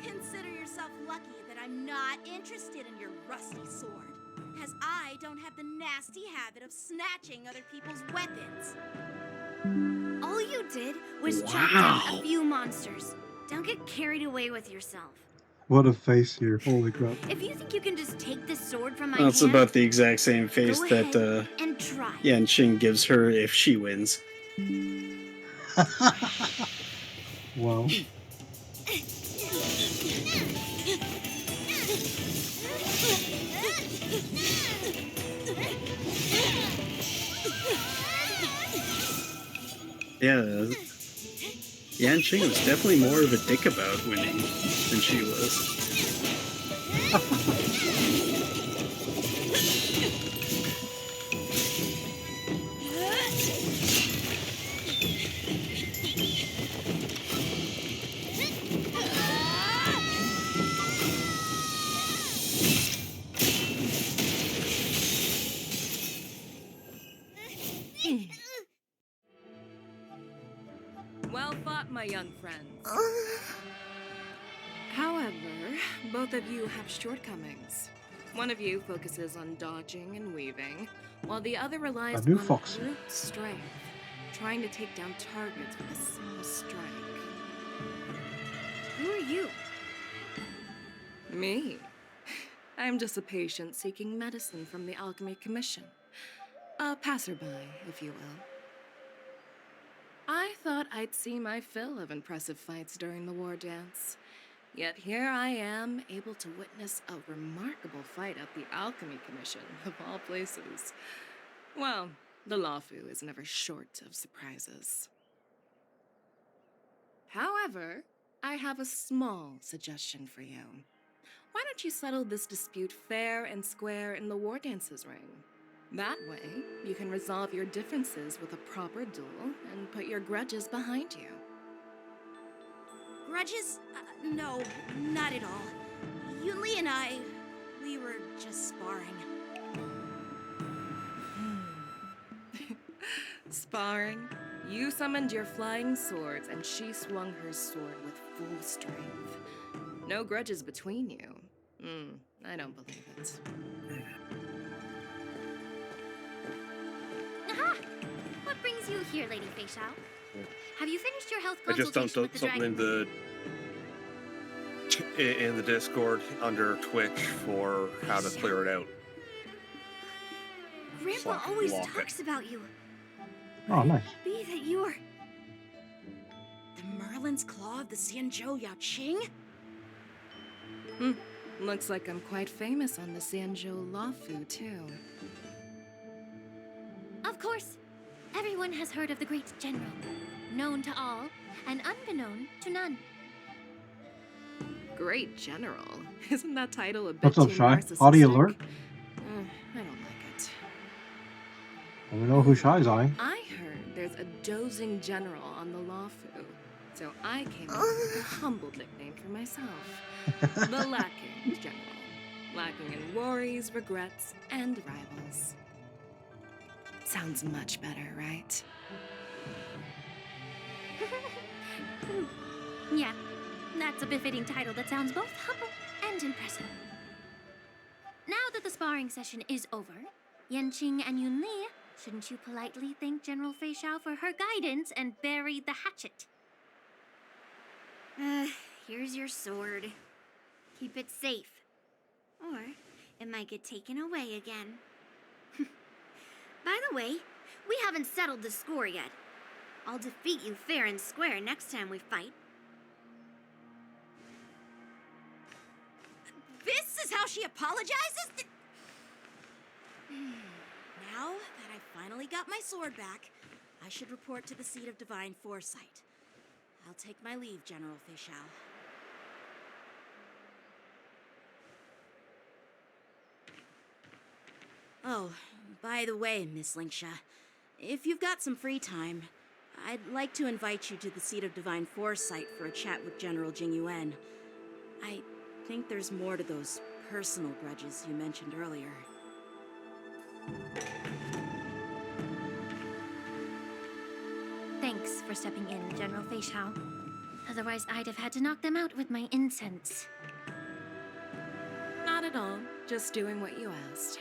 Consider yourself lucky that I'm not interested in your rusty sword. as I don't have the nasty habit of snatching other people's weapons. All you did was chop down a few monsters. Don't get carried away with yourself. What a face here. Holy crap. If you think you can just take this sword from my That's hand, about the exact same face go that ahead and try. Yanqing gives her if she wins. Wow. Yeah. Yanqing was definitely more of a dick about winning than she was. Well fought, my young friends. However, both of you have shortcomings. One of you focuses on dodging and weaving, while the other relies new on fox. brute strength, trying to take down targets with a single strike. Who are you? Me? I'm just a patient seeking medicine from the Alchemy Commission. A passerby, if you will. I thought I'd see my fill of impressive fights during the war dance. Yet here I am, able to witness a remarkable fight at the Alchemy Commission, of all places. Well, the Luofu is never short of surprises. However, I have a small suggestion for you. Why don't you settle this dispute fair and square in the war dances ring? That way, you can resolve your differences with a proper duel and put your grudges behind you. Grudges? No, not at all. Yunli and I, we were just sparring. Sparring? You summoned your flying swords and she swung her sword with full strength. No grudges between you. I don't believe it. Aha! What brings you here, Lady Fei Xiao? Have you finished your health I just consultation dumped with the something dragon? in the Discord under Twitch for how to clear it out. Grandpa always talks about you. Oh, nice. Be that you are... The Merlin's Claw of the Xianzhou Yaoqing? Looks like I'm quite famous on the Xianzhou Luofu, too. Of course. Everyone has heard of the great general. Known to all, and unbeknown to none. Great General? Isn't that title a bit What's up, too Shy? narcissistic? Audio alert? I don't like it. Well, we know who Shy's eyeing. I heard there's a dozing general on the Luofu, so I came up with a humble nickname for myself. The Lacking General. Lacking in worries, regrets, and rivals. Sounds much better, right? Yeah, that's a befitting title that sounds both humble and impressive. Now that the sparring session is over, Yanqing and Yunli, shouldn't you politely thank General Fei Xiao for her guidance and bury the hatchet? Here's your sword. Keep it safe. Or it might get taken away again. By the way, we haven't settled the score yet. I'll defeat you fair and square next time we fight. This is how she apologizes? Now that I finally got my sword back, I should report to the seat of divine foresight. I'll take my leave, General Fei Xiao. Oh, by the way, Miss Linksha, if you've got some free time, I'd like to invite you to the seat of divine foresight for a chat with General Jing Yuan. I think there's more to those personal grudges you mentioned earlier. Thanks for stepping in, General Fei Xiao. Otherwise, I'd have had to knock them out with my incense. Not at all. Just doing what you asked.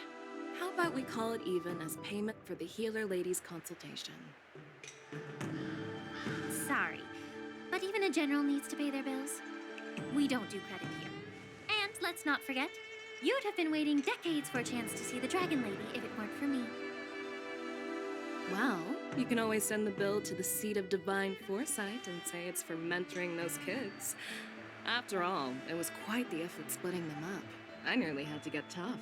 How about we call it even as payment for the healer lady's consultation? Sorry, but even a general needs to pay their bills. We don't do credit here. And let's not forget, you'd have been waiting decades for a chance to see the Dragon Lady if it weren't for me. Well, you can always send the bill to the Seat of Divine Foresight and say it's for mentoring those kids. After all, it was quite the effort splitting them up. I nearly had to get tough.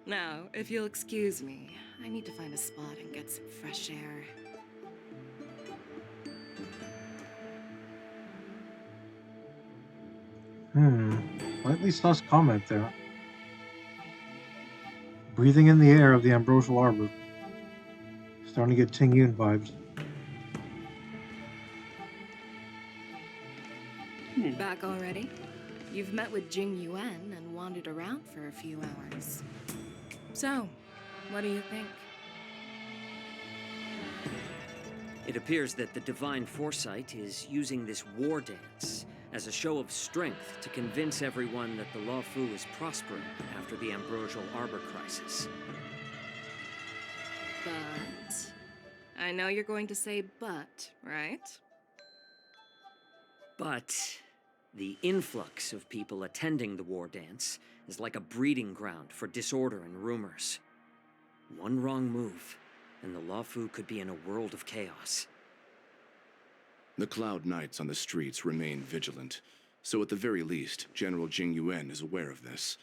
Now, if you'll excuse me, I need to find a spot and get some fresh air. Slightly sus comment there. Breathing in the air of the Ambrosial Arbor. Starting to get Ting Yun vibes. Back already? You've met with Jing Yuan and wandered around for a few hours. So, what do you think? It appears that the Divine Foresight is using this war dance as a show of strength to convince everyone that the Luofu is prospering after the Ambrosial Arbor crisis. But... I know you're going to say but, right? But the influx of people attending the war dance is like a breeding ground for disorder and rumors. One wrong move, and the Luofu could be in a world of chaos. The Cloud Knights on the streets remain vigilant, so at the very least, General Jing Yuan is aware of this.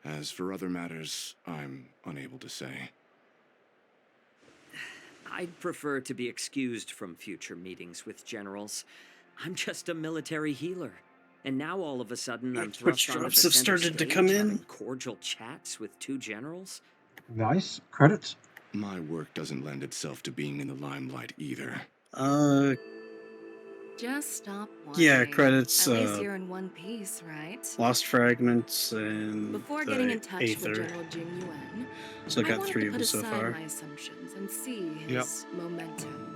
As for other matters, I'm unable to say. I'd prefer to be excused from future meetings with generals. I'm just a military healer. And now all of a sudden I'm thrust onto the drops have center started to stage come in. having cordial chats with two generals? Nice. Credits. My work doesn't lend itself to being in the limelight either. Just stop Yeah, worrying. credits, At least you're in one piece, right? Lost Fragments and Before the getting in touch Aether. with General Jing Yuan, So I got wanted 3 to of put them so aside far. my assumptions and see Yep. his momentum.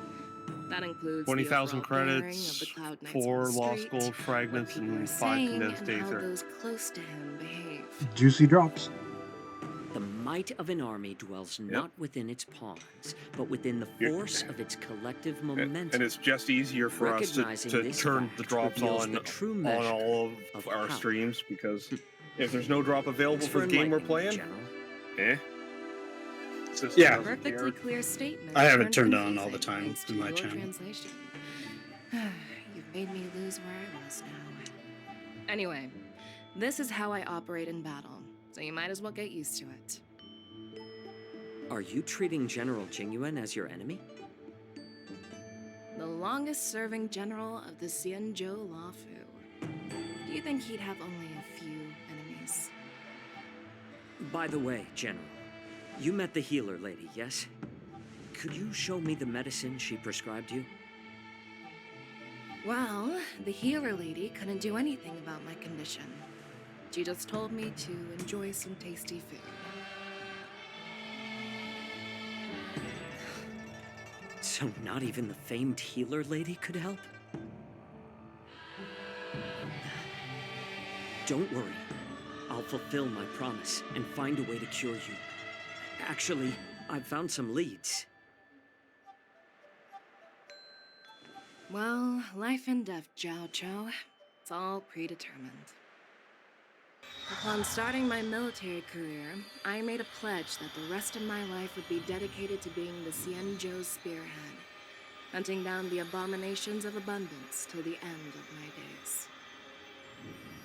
That includes 20,000 the overall pairing credits, of the Cloud Knights 4 on the lost street, gold fragments, what people and are 5 saying, condensed and how Aether. those close to him behave. Juicy drops. The might of an army dwells not within its pawns, but within the force of its collective momentum. And it's just easier for us to Recognizing this turn fact the drops reveals on the true on measure all of our power. streams, because if there's no drop available Thanks for the game we're enlightening me, playing, General. System Yeah. doesn't Perfectly care. clear statement. I have it turned turned on all the confusing time thanks to in my your channel. Translation. You've made me lose where I was now. Anyway, this is how I operate in battle, so you might as well get used to it. Are you treating General Jing Yuan as your enemy? The longest-serving general of the Xianzhou Luofu. Do you think he'd have only a few enemies? By the way, General, you met the healer lady, yes? Could you show me the medicine she prescribed you? Well, the healer lady couldn't do anything about my condition. She just told me to enjoy some tasty food. So not even the famed healer lady could help? Don't worry. I'll fulfill my promise and find a way to cure you. Actually, I've found some leads. Well, life and death, Zhao Chou. It's all predetermined. Upon starting my military career, I made a pledge that the rest of my life would be dedicated to being the Xianzhou spearhead, hunting down the abominations of abundance till the end of my days.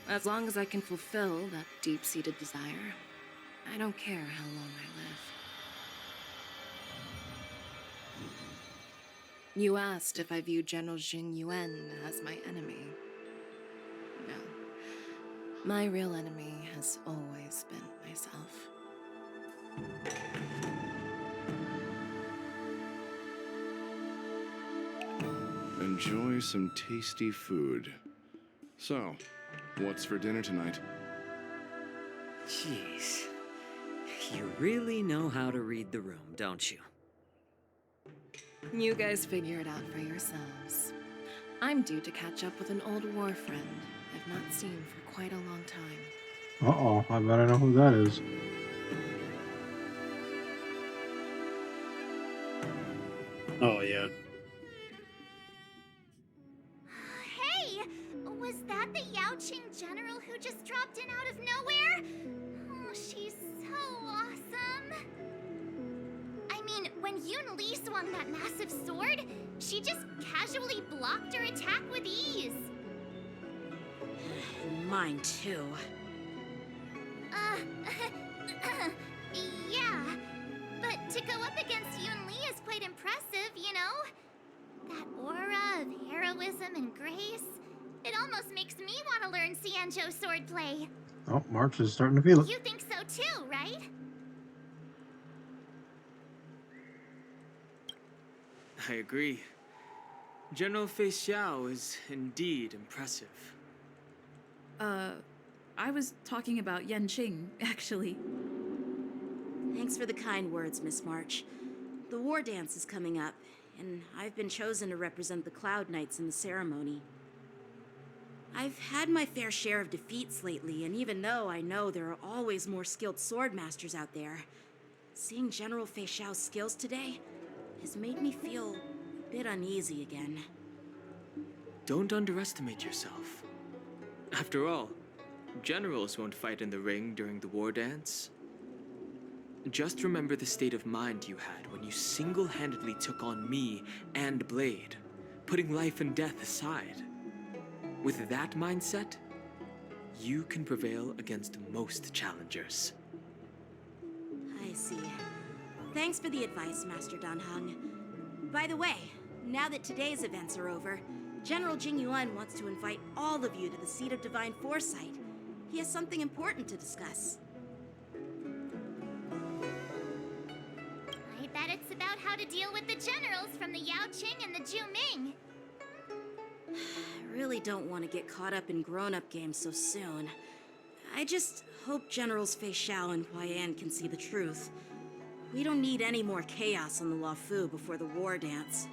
As long as I can fulfill that deep-seated desire, I don't care how long I live. You asked if I view General Jing Yuan as my enemy. No. My real enemy has always been myself. Enjoy some tasty food. So, what's for dinner tonight? Jeez. You really know how to read the room, don't you? You guys figure it out for yourselves. I'm due to catch up with an old war friend I've not seen for quite a long time. Uh-oh, I bet I know who that is. Oh, yeah. Hey! Was that the Yaoqing general who just dropped in out of nowhere? Oh, she's so awesome. I mean, when Yun Li swung that massive sword, she just casually blocked her attack with ease. Mine too. Yeah. But to go up against Yun Li is quite impressive, you know? That aura of heroism and grace. It almost makes me want to learn Xianzhou swordplay. Oh, March is starting to feel it. You think so too, right? I agree. General Fei Xiao is indeed impressive. I was talking about Yanqing, actually. Thanks for the kind words, Miss March. The war dance is coming up, and I've been chosen to represent the Cloud Knights in the ceremony. I've had my fair share of defeats lately, and even though I know there are always more skilled sword masters out there, seeing General Fei Xiao's skills today has made me feel a bit uneasy again. Don't underestimate yourself. After all, generals won't fight in the ring during the war dance. Just remember the state of mind you had when you single-handedly took on me and Blade, putting life and death aside. With that mindset, you can prevail against most challengers. I see. Thanks for the advice, Master Dan Heng. By the way, now that today's events are over, General Jing Yuan wants to invite all of you to the Seat of Divine Foresight. He has something important to discuss. I bet it's about how to deal with the generals from the Yaoqing and the Zhuming. I really don't want to get caught up in grown-up games so soon. I just hope Generals Fei Xiao and Huaiyan can see the truth. We don't need any more chaos on the Luofu before the war dance.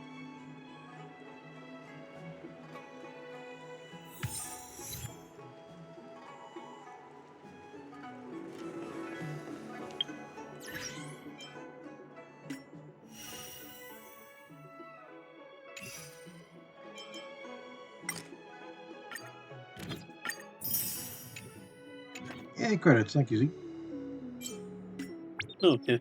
Yay, credits. Thank you, Zeke. Okay.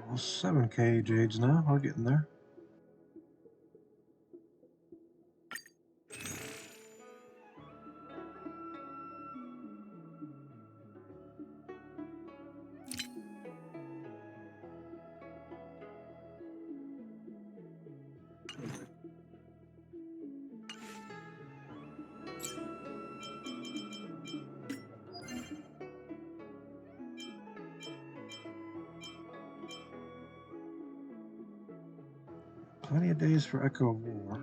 Almost 7K Jades now. We're getting there. Plenty of days for Echo of War.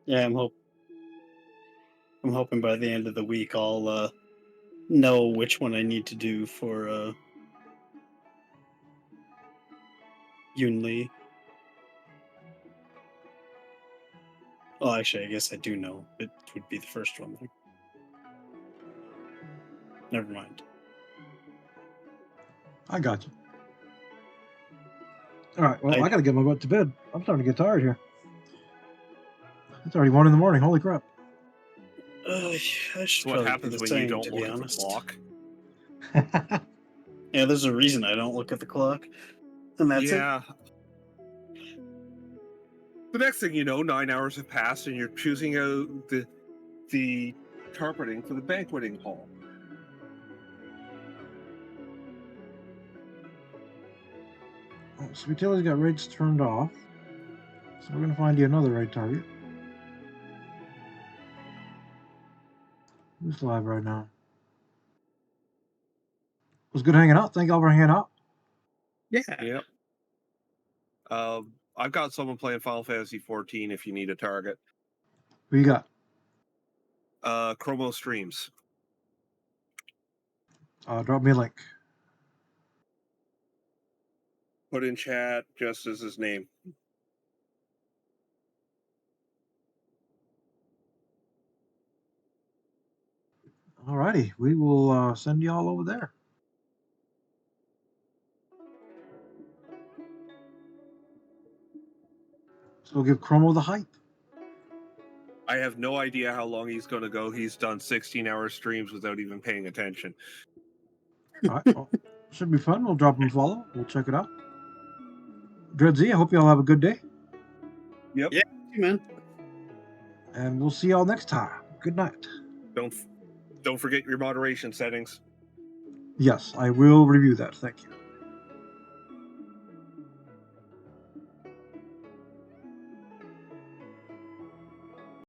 Yeah, I'm hoping by the end of the week I'll know which one I need to do for Yun Li. Well, actually, I guess I do know. It would be the first one. Never mind. I got you. All right. Well, I got to get my butt to bed. I'm starting to get tired here. It's already 1 in the morning. Holy crap! I should What probably happens do the when same, you don't to be look at the honest. clock? Yeah, there's a reason I don't look at the clock. And that's it. yeah. The next thing you know, 9 hours have passed, and you're choosing out the carpeting for the banqueting hall. Oh, Sweet Tail's got raids turned off. So we're gonna find you another raid target. Who's live right now? It was good hanging out. Thank y'all for hanging out. Yeah. Yep. I've got someone playing Final Fantasy 14 if you need a target. Who you got? Chromo Streams. Drop me a link. Put in chat just as his name. Alrighty, we will send you all over there. So we'll give Chromo the hype. I have no idea how long he's going to go. He's done 16-hour streams without even paying attention. All right, well, should be fun. We'll drop him a follow. We'll check it out. Dreadsy, I hope you all have a good day. Yep. Yeah, man. And we'll see y'all next time. Good night. Don't forget your moderation settings. Yes, I will review that. Thank you.